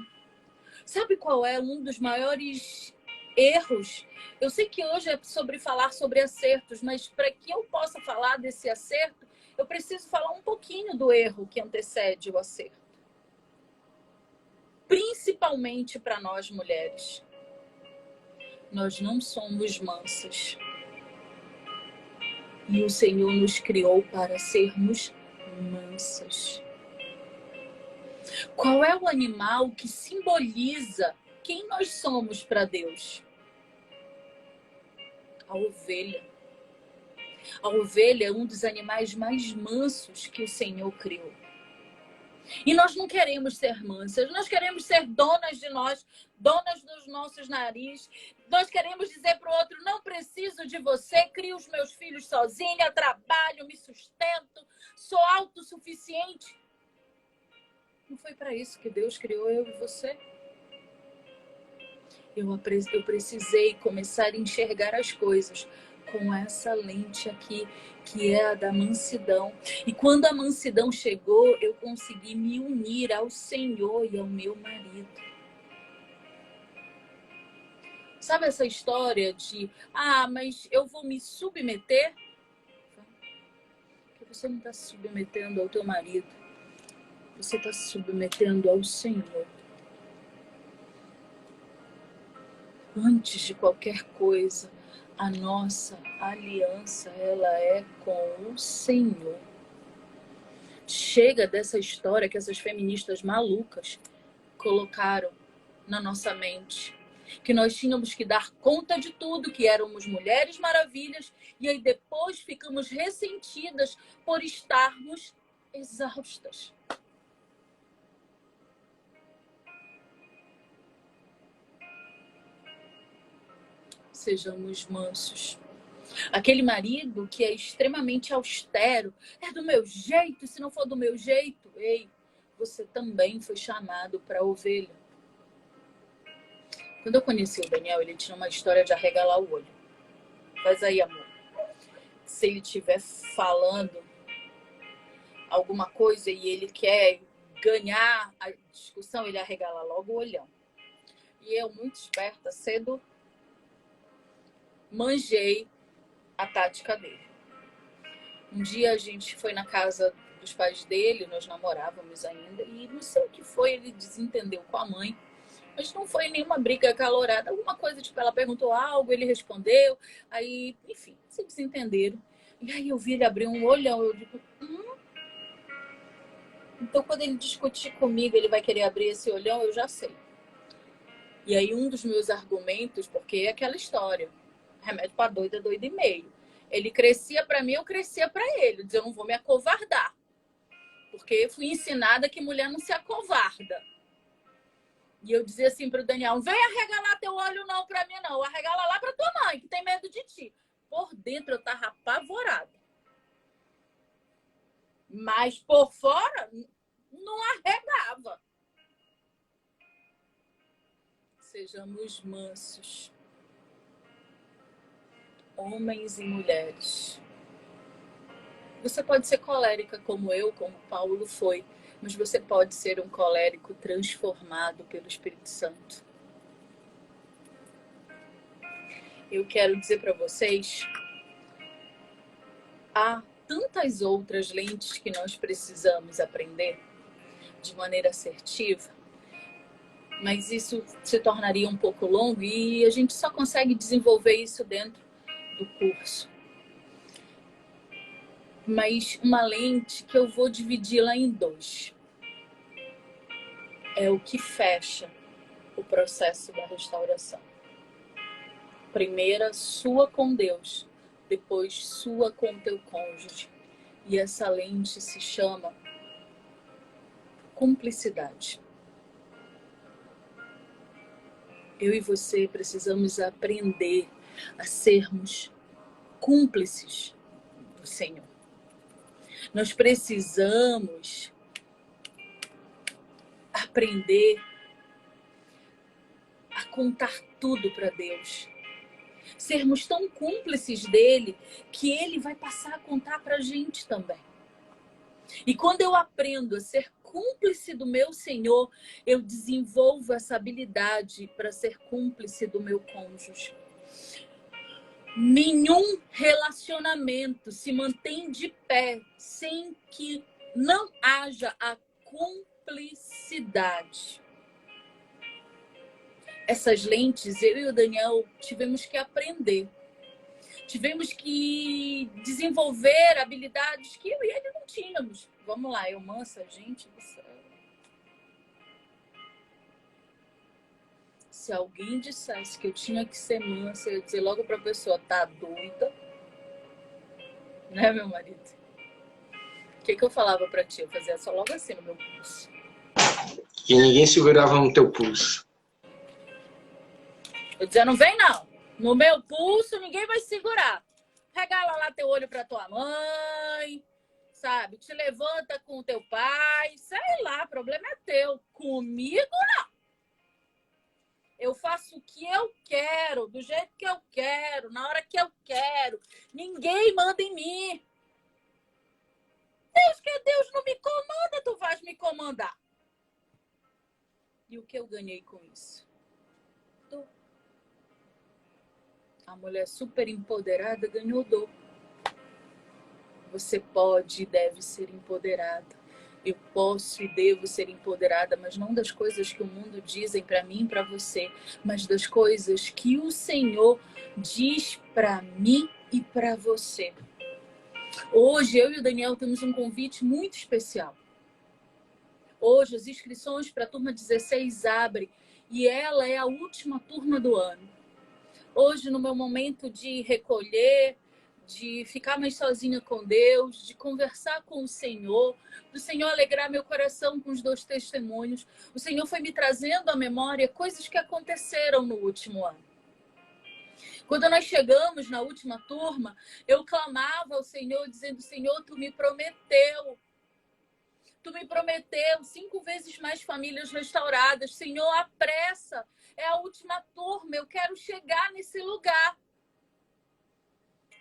Sabe qual é um dos maiores erros? Eu sei que hoje é sobre falar sobre acertos, mas para que eu possa falar desse acerto, eu preciso falar um pouquinho do erro que antecede o acerto. Principalmente para nós mulheres. Nós não somos mansas. E o Senhor nos criou para sermos mansas. Qual é o animal que simboliza quem nós somos para Deus? A ovelha. A ovelha é um dos animais mais mansos que o Senhor criou. E nós não queremos ser mansas, nós queremos ser donas de nós, donas dos nossos narizes. Nós queremos dizer para o outro, não preciso de você, crio os meus filhos sozinha, trabalho, me sustento, sou autossuficiente. Não foi para isso que Deus criou eu e você? Eu precisei começar a enxergar as coisas com essa lente aqui, que é a da mansidão. E quando a mansidão chegou, eu consegui me unir ao Senhor e ao meu marido. Sabe essa história de, mas eu vou me submeter? Porque você não está se submetendo ao teu marido. Você está se submetendo ao Senhor. Antes de qualquer coisa, a nossa aliança, ela é com o Senhor. Chega dessa história que essas feministas malucas colocaram na nossa mente. Que nós tínhamos que dar conta de tudo, que éramos mulheres maravilhas, e aí depois ficamos ressentidas por estarmos exaustas. Sejamos mansos. Aquele marido que é extremamente austero, é do meu jeito, se não for do meu jeito, ei, você também foi chamado para ovelha. Quando eu conheci o Daniel, ele tinha uma história de arregalar o olho. Mas aí, amor, se ele estiver falando alguma coisa e ele quer ganhar a discussão, ele arregala logo o olhão. E eu, muito esperta, cedo manjei a tática dele. Um dia a gente foi na casa dos pais dele, nós namorávamos ainda, e não sei o que foi, ele desentendeu com a mãe. Mas não foi nenhuma briga acalorada, alguma coisa, tipo, ela perguntou algo, ele respondeu, aí, enfim, se desentenderam. E aí eu vi ele abrir um olhão, eu digo, então quando ele discutir comigo, ele vai querer abrir esse olhão, eu já sei. E aí um dos meus argumentos, porque é aquela história, remédio pra doido é doido e meio. Ele crescia pra mim, eu crescia pra ele, eu não vou me acovardar. Porque eu fui ensinada que mulher não se acovarda. E eu dizia assim pro Daniel, vem arregalar teu olho não pra mim não, arregala lá pra tua mãe, que tem medo de ti. Por dentro eu tava apavorada. Mas por fora, não arregava. Sejamos mansos. Homens e mulheres. Você pode ser colérica como eu, como Paulo foi, mas você pode ser um colérico transformado pelo Espírito Santo. Eu quero dizer para vocês, há tantas outras lentes que nós precisamos aprender de maneira assertiva, mas isso se tornaria um pouco longo e a gente só consegue desenvolver isso dentro do curso. Mas uma lente que eu vou dividi-la em dois. É o que fecha o processo da restauração. Primeira, sua com Deus. Depois, sua com teu cônjuge. E essa lente se chama cumplicidade. Eu e você precisamos aprender a sermos cúmplices do Senhor. Nós precisamos aprender a contar tudo para Deus. Sermos tão cúmplices dele que ele vai passar a contar para a gente também. E quando eu aprendo a ser cúmplice do meu Senhor, eu desenvolvo essa habilidade para ser cúmplice do meu cônjuge. Nenhum relacionamento se mantém de pé sem que não haja a cumplicidade. Essas lentes, eu e o Daniel tivemos que aprender. Tivemos que desenvolver habilidades que eu e ele não tínhamos. Vamos lá, eu mansa, gente do céu. Se alguém dissesse que eu tinha que ser mansa, eu ia dizer logo para a pessoa, tá doida? Né, meu marido? O que eu falava para ti? Eu fazia só logo assim no meu pulso. E ninguém segurava no teu pulso. Eu dizia, não vem não. No meu pulso ninguém vai segurar. Regala lá teu olho para tua mãe, sabe? Te levanta com o teu pai, sei lá, o problema é teu. Comigo não. Eu faço o que eu quero, do jeito que eu quero, na hora que eu quero. Ninguém manda em mim. Deus que Deus não me comanda, tu vais me comandar. E o que eu ganhei com isso? A mulher super empoderada ganhou dor. Você pode e deve ser empoderada. Eu posso e devo ser empoderada, mas não das coisas que o mundo dizem para mim e para você, mas das coisas que o Senhor diz para mim e para você. Hoje, eu e o Daniel temos um convite muito especial. Hoje, as inscrições para a turma 16 abrem e ela é a última turma do ano. Hoje, no meu momento de recolher, de ficar mais sozinha com Deus, de conversar com o Senhor, do Senhor alegrar meu coração com os 2 testemunhos, o Senhor foi me trazendo à memória coisas que aconteceram no último ano. Quando nós chegamos na última turma, eu clamava ao Senhor, dizendo, Senhor, Tu me prometeu 5 vezes mais famílias restauradas. Senhor, apressa, é a última turma, eu quero chegar nesse lugar.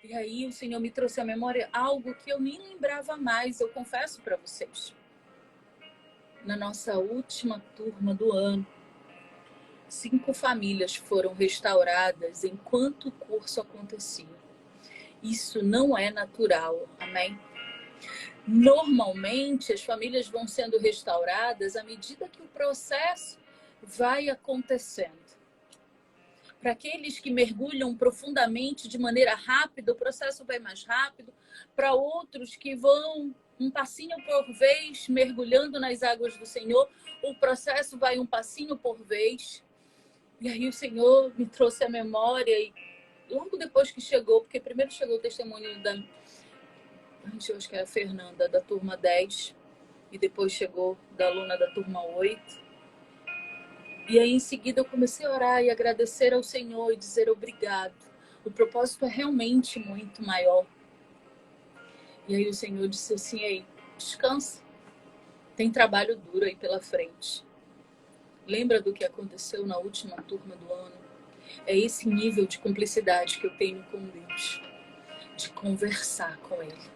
E aí o Senhor me trouxe à memória algo que eu nem lembrava mais, eu confesso para vocês. Na nossa última turma do ano, 5 famílias foram restauradas enquanto o curso acontecia. Isso não é natural, amém? Normalmente, as famílias vão sendo restauradas à medida que o processo vai acontecendo. Para aqueles que mergulham profundamente de maneira rápida, o processo vai mais rápido. Para outros que vão um passinho por vez, mergulhando nas águas do Senhor, o processo vai um passinho por vez. E aí o Senhor me trouxe à memória, e logo depois que chegou, porque primeiro chegou o testemunho da... eu acho que era a Fernanda, da turma 10, e depois chegou da aluna da turma 8. E aí, em seguida, eu comecei a orar e agradecer ao Senhor e dizer obrigado. O propósito é realmente muito maior. E aí o Senhor disse assim, ei, descansa. Tem trabalho duro aí pela frente. Lembra do que aconteceu na última turma do ano? É esse nível de cumplicidade que eu tenho com Deus. De conversar com Ele.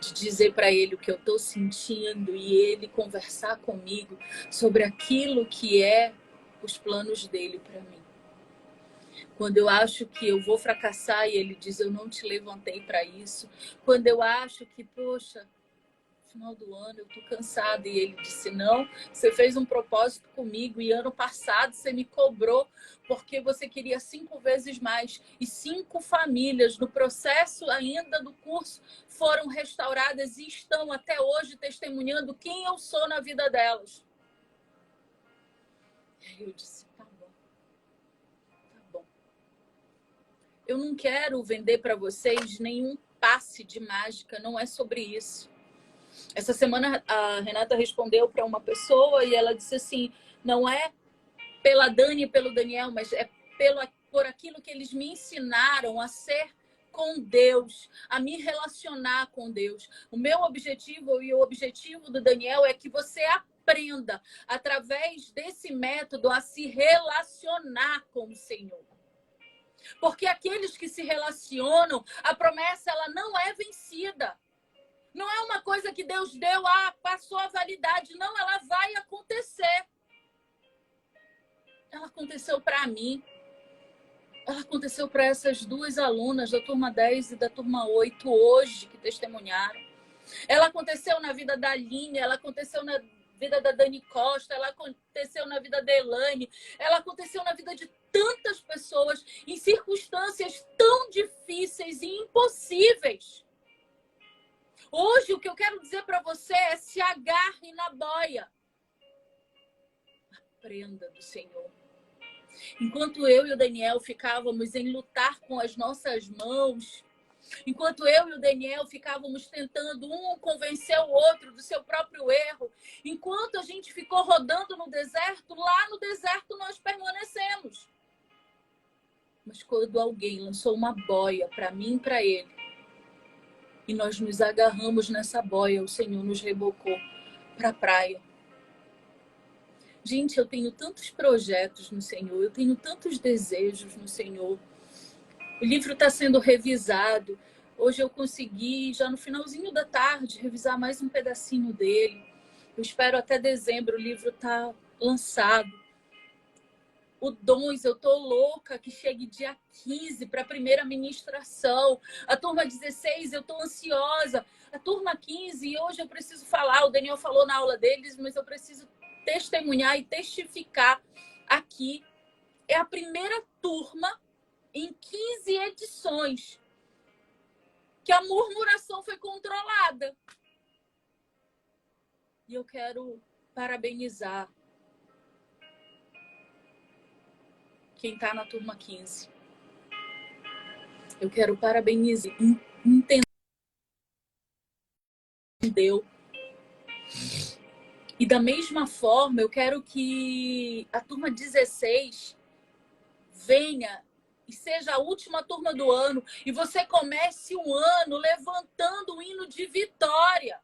De dizer para Ele o que eu estou sentindo e Ele conversar comigo sobre aquilo que é os planos dEle para mim. Quando eu acho que eu vou fracassar e Ele diz, eu não te levantei para isso. Quando eu acho que, poxa, final do ano eu tô cansada, e Ele disse, não, você fez um propósito comigo e ano passado você me cobrou porque você queria 5 vezes mais, e 5 famílias no processo ainda do curso foram restauradas e estão até hoje testemunhando quem eu sou na vida delas. E aí eu disse, tá bom. Eu não quero vender para vocês nenhum passe de mágica, não é sobre isso. Essa semana a Renata respondeu para uma pessoa e ela disse assim, não é pela Dani e pelo Daniel, mas é por aquilo que eles me ensinaram a ser com Deus, a me relacionar com Deus. O meu objetivo e o objetivo do Daniel é que você aprenda, através desse método, a se relacionar com o Senhor. Porque aqueles que se relacionam, a promessa ela não é vencida. Não é uma coisa que Deus deu, passou a validade. Não, ela vai acontecer. Ela aconteceu para mim. Ela aconteceu para essas 2 alunas da turma 10 e da turma 8 hoje, que testemunharam. Ela aconteceu na vida da Aline, ela aconteceu na vida da Dani Costa, ela aconteceu na vida da Elaine, ela aconteceu na vida de tantas pessoas em circunstâncias tão difíceis e impossíveis. Hoje, o que eu quero dizer para você é: se agarre na boia. Aprenda do Senhor. Enquanto eu e o Daniel ficávamos em lutar com as nossas mãos, enquanto eu e o Daniel ficávamos tentando um convencer o outro do seu próprio erro, enquanto a gente ficou rodando no deserto, lá no deserto nós permanecemos. Mas quando alguém lançou uma boia para mim e para ele, e nós nos agarramos nessa boia, o Senhor nos rebocou para a praia. Gente, eu tenho tantos projetos no Senhor, eu tenho tantos desejos no Senhor. O livro está sendo revisado. Hoje eu consegui, já no finalzinho da tarde, revisar mais um pedacinho dele. Eu espero até dezembro o livro estar lançado. O Dons, eu tô louca que chegue dia 15 para a primeira ministração. A turma 16, eu tô ansiosa. A turma 15, hoje eu preciso falar, o Daniel falou na aula deles, mas eu preciso testemunhar e testificar aqui. É a primeira turma em 15 edições que a murmuração foi controlada. E eu quero parabenizar quem está na turma 15. Eu quero parabenizar. Entendeu? E da mesma forma, eu quero que a turma 16 venha e seja a última turma do ano e você comece o ano levantando o hino de vitória.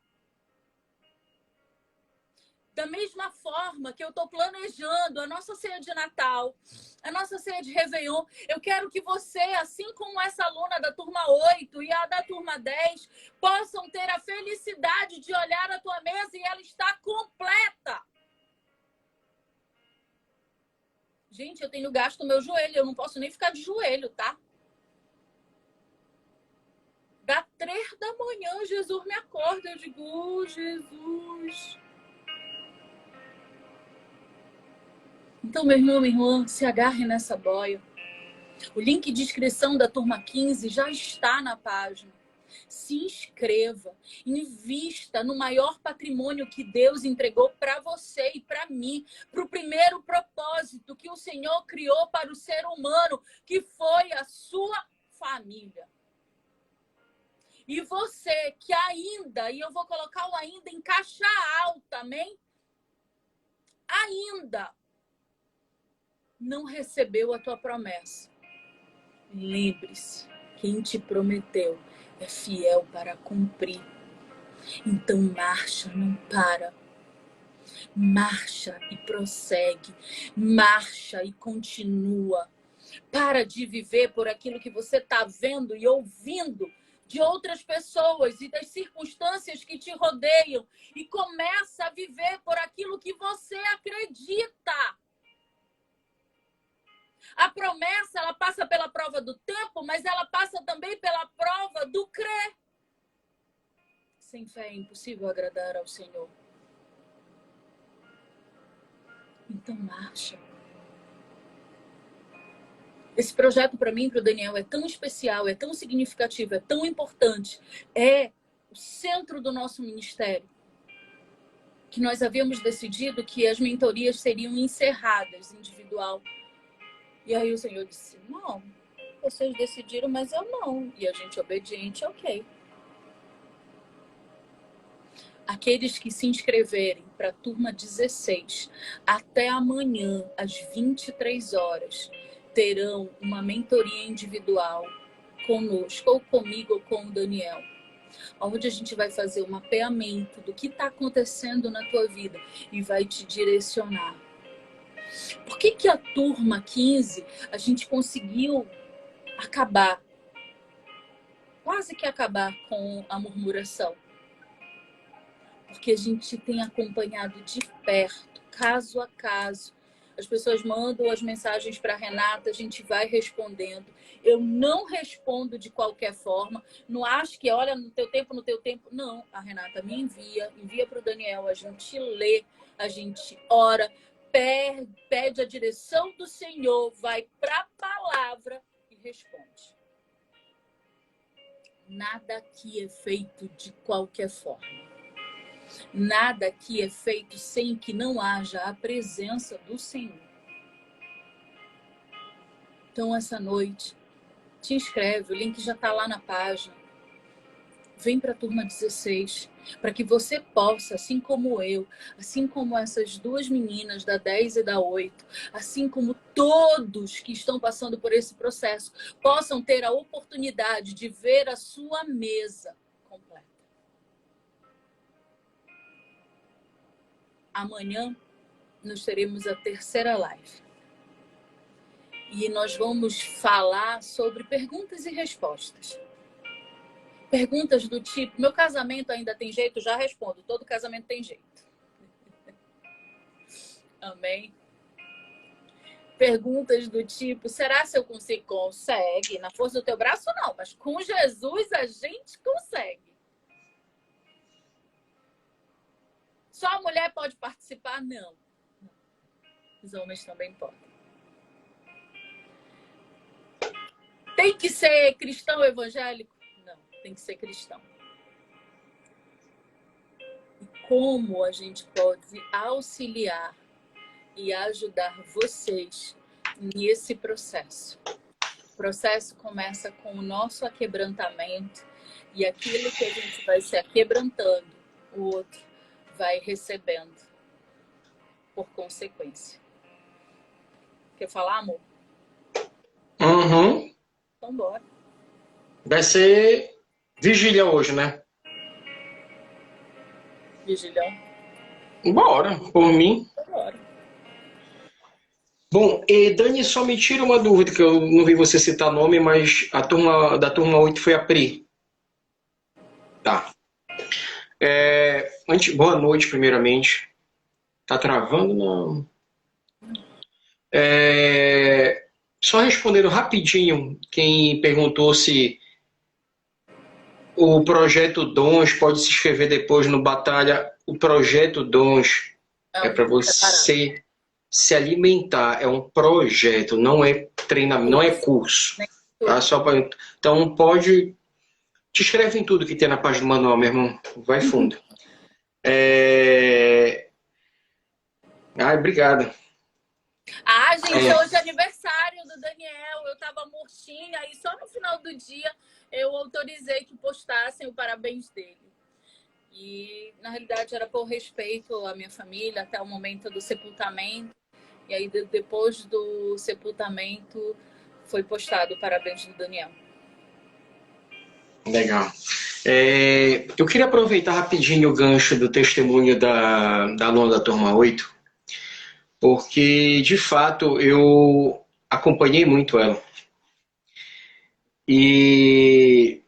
Da mesma forma que eu estou planejando a nossa ceia de Natal, a nossa ceia de Réveillon, eu quero que você, assim como essa aluna da turma 8 e a da turma 10, possam ter a felicidade de olhar a tua mesa e ela está completa. Gente, eu tenho gasto no meu joelho, eu não posso nem ficar de joelho, tá? Da 3 da manhã, Jesus me acorda, eu digo, Jesus. Então, meu irmão, minha irmã, se agarre nessa boia. O link de inscrição da turma 15 já está na página. Se inscreva, invista no maior patrimônio que Deus entregou para você e para mim, para o primeiro propósito que o Senhor criou para o ser humano, que foi a sua família. E você que ainda, e eu vou colocar o ainda em caixa alta, amém? Ainda não recebeu a tua promessa. Lembre-se, quem te prometeu é fiel para cumprir. Então marcha, não para. Marcha e prossegue. Marcha e continua. Para de viver por aquilo que você está vendo e ouvindo de outras pessoas e das circunstâncias que te rodeiam. E começa a viver por aquilo que você acredita. A promessa, ela passa pela prova do tempo, mas ela passa também pela prova do crer. Sem fé é impossível agradar ao Senhor. Então marcha. Esse projeto para mim, para o Daniel, é tão especial, é tão significativo, é tão importante. É o centro do nosso ministério. Que nós havíamos decidido que as mentorias seriam encerradas, individual. E aí o Senhor disse, não, vocês decidiram, mas eu não. E a gente obediente, ok. Aqueles que se inscreverem para a turma 16, até amanhã, às 23 horas, terão uma mentoria individual conosco, ou comigo, ou com o Daniel, onde a gente vai fazer um mapeamento do que está acontecendo na tua vida e vai te direcionar. Por que a turma 15 a gente conseguiu acabar, quase que acabar com a murmuração? Porque a gente tem acompanhado de perto, caso a caso. As pessoas mandam as mensagens para a Renata, a gente vai respondendo. Eu não respondo de qualquer forma. Não acho que, olha, no teu tempo, no teu tempo. Não, a Renata me envia para o Daniel, a gente lê, a gente ora, pede a direção do Senhor, vai para a palavra e responde. Nada aqui é feito de qualquer forma. Nada aqui é feito sem que não haja a presença do Senhor. Então, essa noite, te inscreve, o link já está lá na página. Vem para a turma 16, para que você possa, assim como eu, assim como essas duas meninas da 10 e da 8, assim como todos que estão passando por esse processo, possam ter a oportunidade de ver a sua mesa completa. Amanhã nós teremos a terceira live. E nós vamos falar sobre perguntas e respostas. Perguntas do tipo, meu casamento ainda tem jeito? Já respondo, todo casamento tem jeito. Amém? Perguntas do tipo, será se eu consigo? Consegue. Na força do teu braço, não. Mas com Jesus a gente consegue. Só a mulher pode participar? Não. Os homens também podem. Tem que ser cristão evangélico? Não, tem que ser cristão. E como a gente pode auxiliar e ajudar vocês nesse processo? O processo começa com o nosso aquebrantamento e aquilo que a gente vai se aquebrantando, o outro vai recebendo por consequência. Quer falar, amor? Uhum. Então bora. Vai ser vigília hoje, né? Vigilhão? Bora, por mim. Bora. Bom, e Dani, só me tira uma dúvida, que eu não vi você citar nome, mas a turma da turma 8 foi a Pri. Tá. Boa noite, primeiramente. Tá travando? Não. Só respondendo rapidinho, quem perguntou se o projeto Dons pode se inscrever depois no Batalha. O projeto Dons é para você se alimentar. É um projeto, não é treinamento, não é curso. Tá? Então pode... Te inscreve em tudo que tem na página do manual, meu irmão. Vai fundo. Obrigado. Gente, hoje é aniversário do Daniel. Eu tava murchinha e só no final do dia eu autorizei que postassem o parabéns dele. E, na realidade, era por respeito à minha família até o momento do sepultamento. E aí, depois do sepultamento, foi postado o parabéns do Daniel. Legal. Eu queria aproveitar rapidinho o gancho do testemunho da aluna da turma 8, porque, de fato, eu acompanhei muito ela. E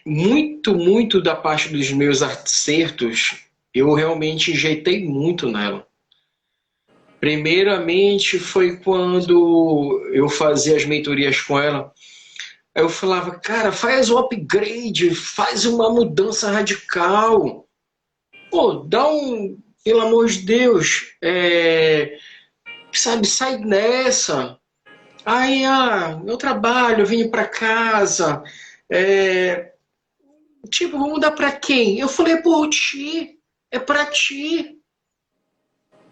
muito da parte dos meus acertos, eu realmente enjeitei muito nela. Primeiramente foi quando eu fazia as mentorias com ela. Aí eu falava, cara, faz um upgrade, faz uma mudança radical. Pô, pelo amor de Deus, sabe, sai dessa. Aí, eu trabalho, eu venho para casa, vou mudar para quem? Eu falei, por ti, é para ti.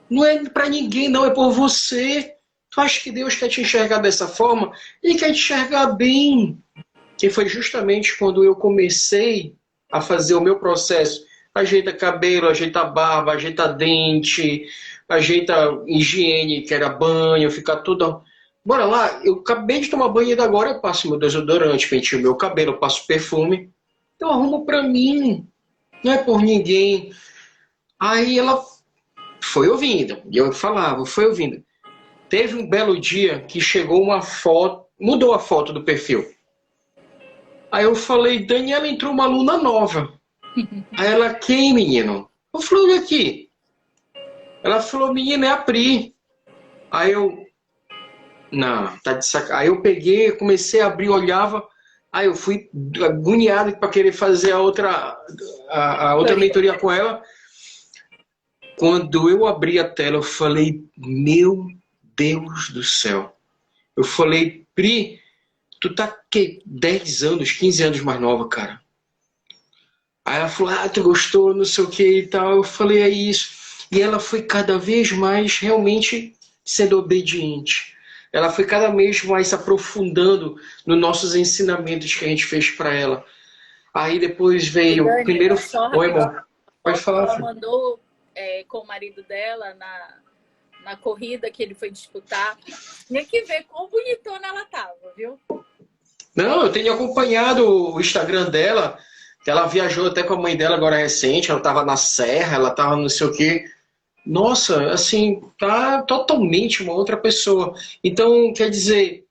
Não é para ninguém, não, é por você. Tu acha que Deus quer te enxergar dessa forma? Ele quer te enxergar bem. Que foi justamente quando eu comecei a fazer o meu processo. Ajeita cabelo, ajeita barba, ajeita dente, ajeita higiene, que era banho, ficar tudo... Bora lá, eu acabei de tomar banho e agora eu passo meu desodorante, pentio meu cabelo, eu passo perfume. Eu arrumo pra mim, não é por ninguém. Aí ela foi ouvindo, e eu falava, foi ouvindo. Teve um belo dia que chegou uma foto, mudou a foto do perfil. Aí eu falei, Daniela, entrou uma aluna nova. Aí ela, quem, menino? Eu falei, olha aqui. Ela falou, menina, é a Pri. Aí eu, não, tá de sacanagem. Aí eu peguei, comecei a abrir, olhava. Aí eu fui agoniado para querer fazer a outra mentoria com ela. Quando eu abri a tela, eu falei, meu Deus do céu. Eu falei, Pri, tu tá que 10 anos, 15 anos mais nova, cara. Aí ela falou, tu gostou, não sei o que e tal. Eu falei, é isso. E ela foi cada vez mais realmente sendo obediente. Ela foi cada vez mais se aprofundando nos nossos ensinamentos que a gente fez para ela. Aí depois E veio o Dani, primeiro... só Oi, rapidinho, irmão. a Pode foto que falar, ela filho. mandou com o marido dela na corrida que ele foi disputar. Tinha que ver quão bonitona ela tava, viu? Não, eu tenho acompanhado o Instagram dela, que ela viajou até com a mãe dela agora recente, ela estava na serra, ela estava não sei o quê. Nossa, assim, tá totalmente uma outra pessoa. Então, quer dizer,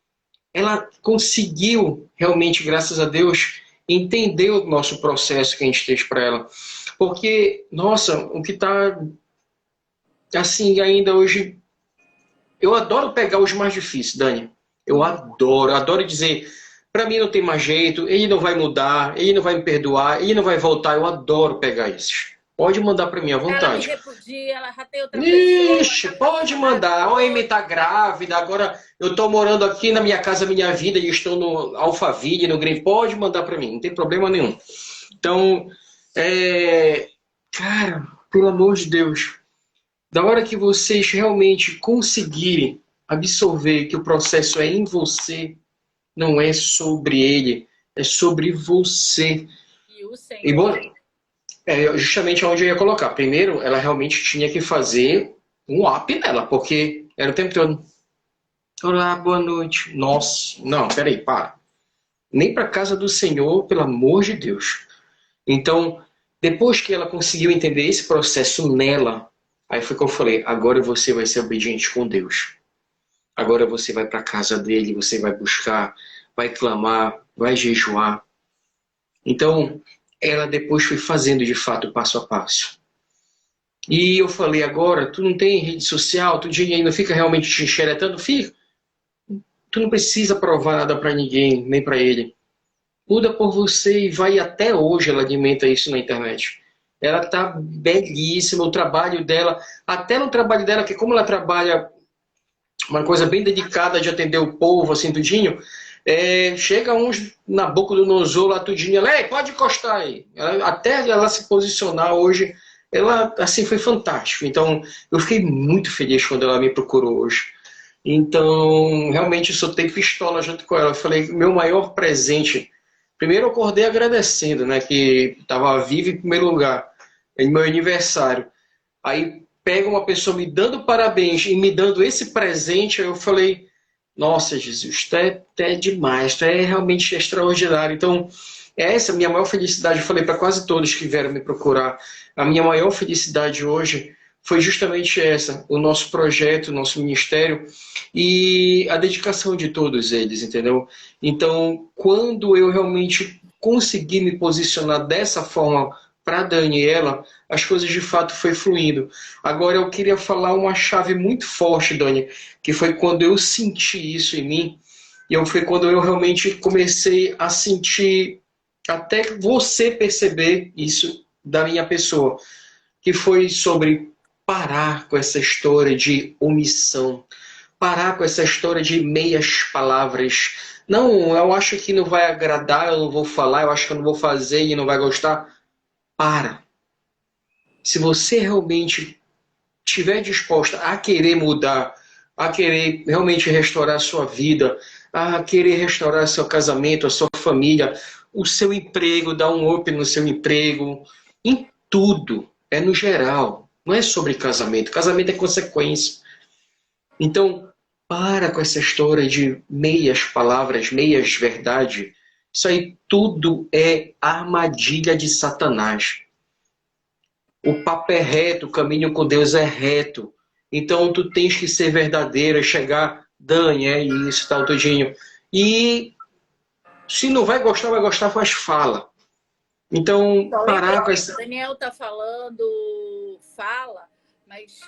ela conseguiu realmente, graças a Deus, entender o nosso processo que a gente fez para ela. Porque, nossa, o que tá assim ainda hoje, eu adoro pegar os mais difíceis, Dani. Eu adoro dizer, para mim não tem mais jeito, ele não vai mudar, ele não vai me perdoar, ele não vai voltar. Eu adoro pegar esses. Pode mandar para mim à Ela me vontade. repudia, ela já tem outra pessoa, Ixi, tá pode mandar. A OM maravilhoso. tá grávida, agora eu tô morando aqui na minha casa, minha vida, e estou no Alphaville, no Green. Pode mandar para mim, não tem problema nenhum. Então, cara, pelo amor de Deus, da hora que vocês realmente conseguirem absorver que o processo é em você, não é sobre ele, é sobre você. E o E Senhor. bom, justamente onde eu ia colocar. Primeiro, ela realmente tinha que fazer um up nela, porque era o tempo todo. Olá, boa noite. Nossa, não, peraí, para. Nem para casa do Senhor, pelo amor de Deus. Então, depois que ela conseguiu entender esse processo nela, aí foi que eu falei: agora você vai ser obediente com Deus. Agora você vai para a casa dele, você vai buscar, vai clamar, vai jejuar. Então, ela depois foi fazendo de fato passo a passo. E eu falei: agora, tu não tem rede social, tu não fica realmente te enxeretando? Fica. Tu não precisa provar nada para ninguém, nem para ele. Muda por você e vai até hoje, ela alimenta isso na internet. Ela tá belíssima, o trabalho dela, até no trabalho dela, que como ela trabalha uma coisa bem dedicada de atender o povo, assim, tudinho, chega uns na boca do nosou lá, tudinho, ela, pode encostar aí. Até ela se posicionar hoje, ela, assim, foi fantástico. Então, eu fiquei muito feliz quando ela me procurou hoje. Então, realmente, eu soltei pistola junto com ela. Eu falei, meu maior presente... Primeiro, eu acordei agradecendo, né, que estava vivo em primeiro lugar, em meu aniversário. Aí pega uma pessoa me dando parabéns e me dando esse presente, aí eu falei, nossa, Jesus, tu é demais, tu é realmente extraordinário. Então, essa é a minha maior felicidade. Eu falei para quase todos que vieram me procurar. A minha maior felicidade hoje foi justamente essa, o nosso projeto, o nosso ministério e a dedicação de todos eles, entendeu? Então, quando eu realmente consegui me posicionar dessa forma para a Daniela, as coisas de fato foi fluindo. Agora eu queria falar uma chave muito forte, Dani, que foi quando eu senti isso em mim, e foi quando eu realmente comecei a sentir, até você perceber isso da minha pessoa, que foi sobre parar com essa história de omissão, parar com essa história de meias palavras. Não, eu acho que não vai agradar, eu não vou falar, eu acho que eu não vou fazer e não vai gostar. Para. Se você realmente estiver disposta a querer mudar, a querer realmente restaurar a sua vida, a querer restaurar seu casamento, a sua família, o seu emprego, dar um up no seu emprego, em tudo, é no geral, não é sobre casamento. Casamento é consequência. Então, para com essa história de meias palavras, meias verdade. Isso aí tudo é armadilha de Satanás. O papo é reto, o caminho com Deus é reto. Então tu tens que ser verdadeiro, chegar, Dani, é isso, tal, tudinho. E se não vai gostar, mas fala. Então, Só parar com lembrando, essa... o Daniel tá falando, fala, mas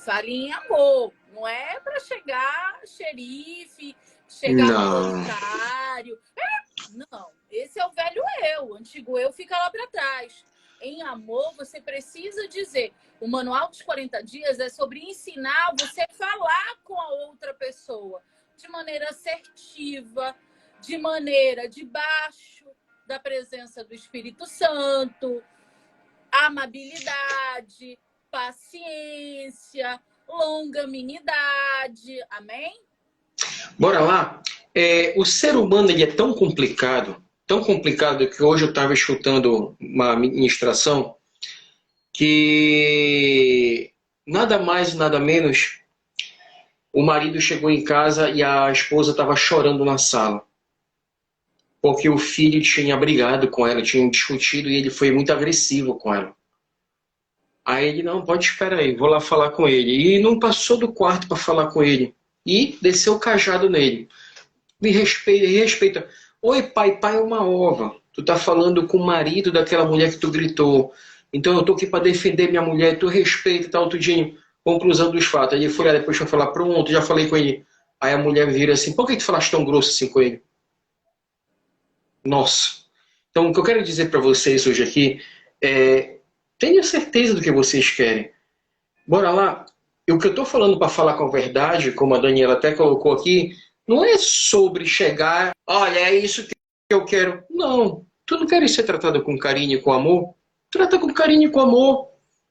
fala em amor. Não é para chegar xerife, chegar Não. autoritário. Não, esse é o velho eu. O antigo eu fica lá para trás. em amor, você precisa dizer. O Manual dos 40 Dias é sobre ensinar você a falar com a outra pessoa de maneira assertiva, de maneira debaixo da presença do Espírito Santo, amabilidade, paciência, longanimidade. Amém? Bora lá. O ser humano ele é tão complicado que hoje eu estava escutando uma ministração que nada mais, nada menos, o marido chegou em casa e a esposa estava chorando na sala. Porque o filho tinha brigado com ela, tinha discutido e ele foi muito agressivo com ela. Aí ele, não, pode esperar aí, vou lá falar com ele. E não passou do quarto para falar com ele. E desceu o cajado nele. Me respeita, respeita. Oi, pai, pai é uma ova. Tu tá falando com o marido daquela mulher que tu gritou. Então eu tô aqui para defender minha mulher, tu respeita e tal, tudinho. Conclusão dos fatos. Aí ele foi lá depois pra falar, pronto, já falei com ele. Aí a mulher vira assim, por que tu falaste tão grosso assim com ele? Nossa. Então o que eu quero dizer para vocês hoje aqui é, tenha certeza do que vocês querem. Bora lá. E o que eu estou falando para falar com a verdade, como a Daniela até colocou aqui, não é sobre chegar, olha, é isso que eu quero. Não. Tu não queres ser tratado com carinho e com amor? Trata com carinho e com amor.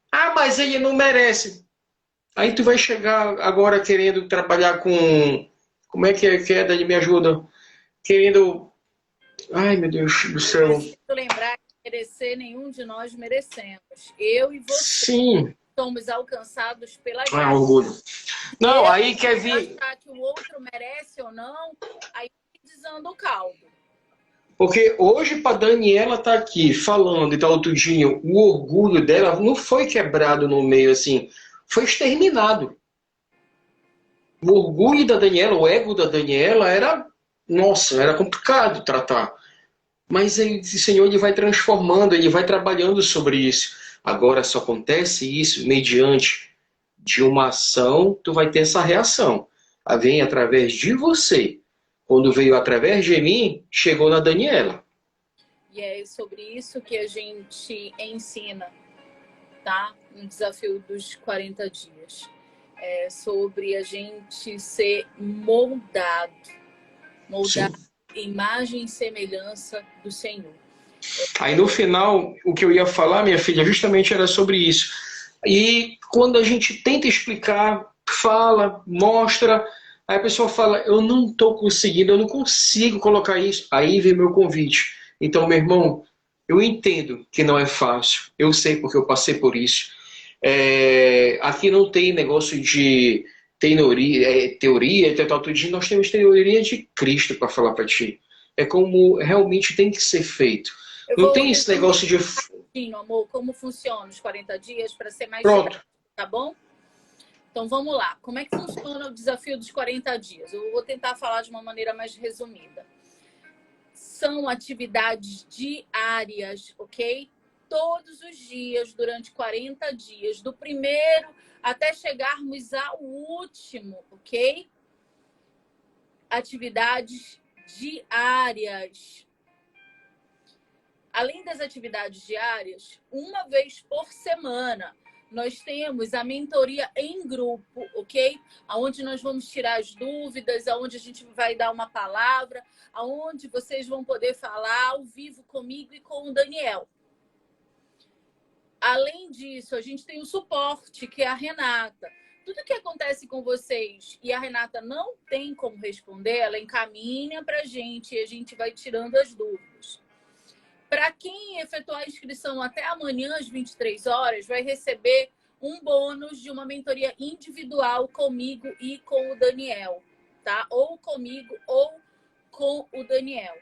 Ah, mas ele não merece. Aí tu vai chegar agora querendo trabalhar com... Como é que é, Dani? Me ajuda. Querendo... Ai, meu Deus do céu. Preciso lembrar que merecer nenhum de nós merecemos. Eu e você. Sim. Somos alcançados pela Ah, graça. orgulho. Não, aí quer vir... Achar que o outro merece ou não, aí desanda o caldo. Porque hoje, para Daniela estar aqui falando e tal, tudinho, o orgulho dela não foi quebrado no meio, assim, foi exterminado. O orgulho da Daniela, o ego da Daniela era, nossa, era complicado tratar. Mas o Senhor ele vai transformando, ele vai trabalhando sobre isso. Agora só acontece isso mediante de uma ação, tu vai ter essa reação. Ela vem através de você. Quando veio através de mim, chegou na Daniela. E é sobre isso que a gente ensina, tá? No desafio dos 40 dias. É sobre a gente ser moldado. Moldado em imagem e semelhança do Senhor. Aí no final, o que eu ia falar, minha filha, justamente era sobre isso. E quando a gente tenta explicar, fala, mostra, aí a pessoa fala, eu não estou conseguindo, eu não consigo colocar isso. Aí vem meu convite. Então, meu irmão, eu entendo que não é fácil. Eu sei porque eu passei por isso. Aqui não tem negócio de teoria e tal, tudo. Nós temos teoria de Cristo para falar para ti. É como realmente tem que ser feito. Não tem esse negócio de... Amor, como funciona os 40 dias para ser mais Pronto. Tá bom? Então vamos lá. Como é que funciona o desafio dos 40 dias? Eu vou tentar falar de uma maneira mais resumida. São atividades diárias, ok? Todos os dias, durante 40 dias, do primeiro até chegarmos ao último, ok? Atividades diárias. Além das atividades diárias, uma vez por semana, nós temos a mentoria em grupo, ok? Onde nós vamos tirar as dúvidas, onde a gente vai dar uma palavra, onde vocês vão poder falar ao vivo comigo e com o Daniel. Além disso, a gente tem o suporte, que é a Renata. Tudo que acontece com vocês e a Renata não tem como responder, ela encaminha para a gente e a gente vai tirando as dúvidas. Para quem efetuar a inscrição até amanhã, às 23 horas, vai receber um bônus de uma mentoria individual comigo e com o Daniel, tá? Ou comigo ou com o Daniel.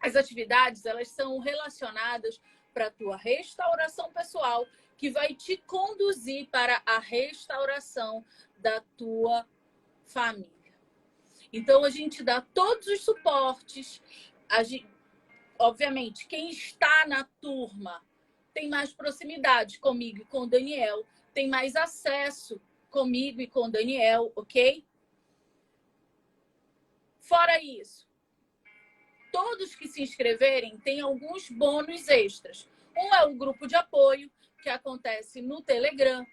As atividades, elas são relacionadas para a tua restauração pessoal, que vai te conduzir para a restauração da tua família. Então, a gente dá todos os suportes, obviamente, quem está na turma tem mais proximidade comigo e com o Daniel, tem mais acesso comigo e com o Daniel, ok? Fora isso, todos que se inscreverem têm alguns bônus extras. Um é o grupo de apoio, que acontece no Telegram.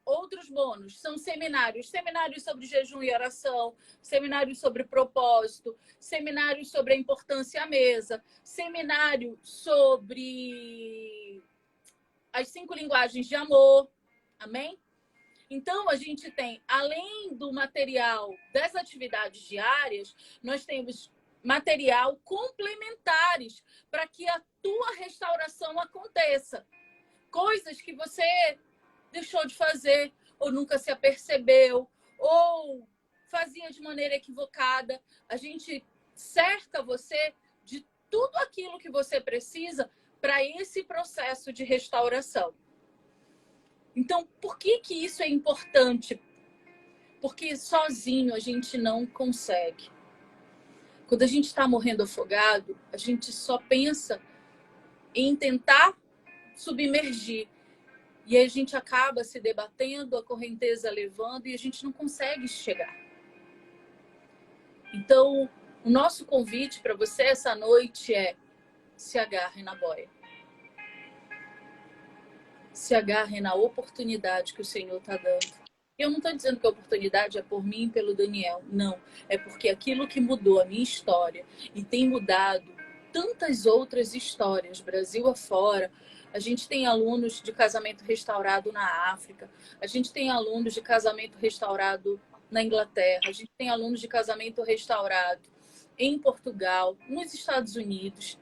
Outros bônus são seminários sobre jejum e oração, seminários sobre propósito, seminários sobre a importância à mesa, seminário sobre as 5 linguagens de amor. Amém? Então, a gente tem, além do material das atividades diárias, nós temos material complementares para que a tua restauração aconteça. Coisas que você deixou de fazer, ou nunca se apercebeu, ou fazia de maneira equivocada. A gente cerca você de tudo aquilo que você precisa para esse processo de restauração. Então, por que isso é importante? Porque sozinho a gente não consegue. Quando a gente está morrendo afogado, a gente só pensa em tentar submergir. E aí a gente acaba se debatendo, a correnteza levando, e a gente não consegue chegar. Então, o nosso convite para você essa noite é: se agarre na boia. Se agarre na oportunidade que o Senhor está dando. Eu não estou dizendo que a oportunidade é por mim e pelo Daniel. Não. É porque aquilo que mudou a minha história e tem mudado tantas outras histórias, Brasil afora. A gente tem alunos de casamento restaurado na África. A gente tem alunos de casamento restaurado na Inglaterra. A gente tem alunos de casamento restaurado em Portugal, nos Estados Unidos.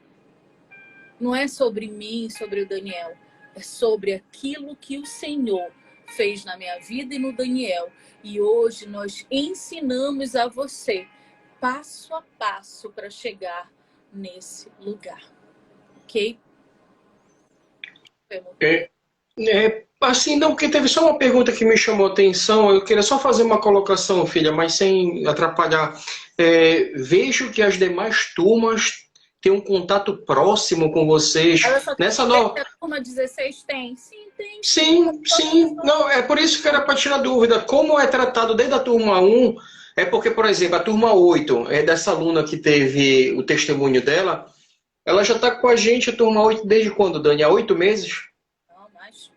Não é sobre mim, sobre o Daniel. É sobre aquilo que o Senhor fez na minha vida e no Daniel. E hoje nós ensinamos a você, passo a passo, para chegar nesse lugar. Ok? Assim, não, porque teve só uma pergunta que me chamou a atenção. Eu queria só fazer uma colocação, filha, mas sem atrapalhar. Vejo que as demais turmas têm um contato próximo com vocês. Ela só tem Nessa nova... a turma 16 tem? Sim, tem. Sim. Não, é por isso que era para tirar dúvida. Como é tratado desde a turma 1, é porque, por exemplo, a turma 8, é dessa aluna que teve o testemunho dela, ela já está com a gente, a turma 8, desde quando, Dani? Há 8 meses? Não, mais.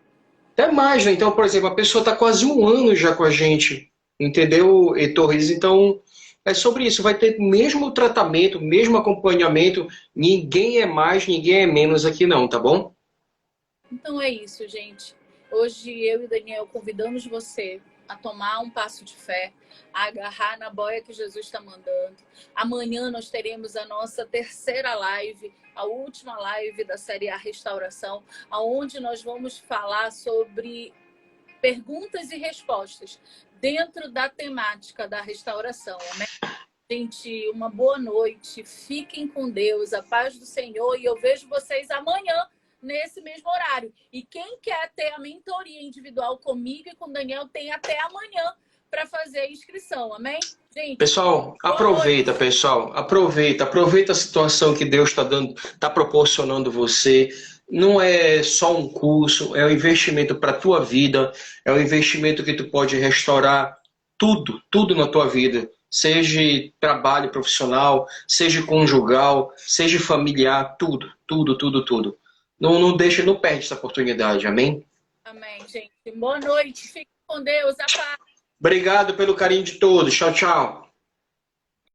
Até mais, né? Então, por exemplo, a pessoa está quase 1 ano já com a gente, entendeu, Torres? Então, é sobre isso. Vai ter o mesmo tratamento, o mesmo acompanhamento. Ninguém é mais, ninguém é menos aqui não, tá bom? Então é isso, gente. Hoje eu e o Daniel convidamos você a tomar um passo de fé, a agarrar na boia que Jesus está mandando. Amanhã nós teremos a nossa terceira live, a última live da série A Restauração, onde nós vamos falar sobre perguntas e respostas dentro da temática da restauração. Amém? Gente, uma boa noite. Fiquem com Deus, a paz do Senhor, e eu vejo vocês amanhã nesse mesmo horário. E quem quer ter a mentoria individual comigo e com o Daniel, tem até amanhã para fazer a inscrição. Amém? Gente, pessoal, aproveita, pessoal. Aproveita a situação que Deus está dando, está proporcionando você. Não é só um curso, é um investimento para a tua vida, é um investimento que tu pode restaurar tudo na tua vida. Seja trabalho profissional, seja conjugal, seja familiar, tudo. Não deixa, não perde essa oportunidade, amém? Amém, gente. Boa noite. Fique com Deus. A paz. Obrigado pelo carinho de todos. Tchau, tchau.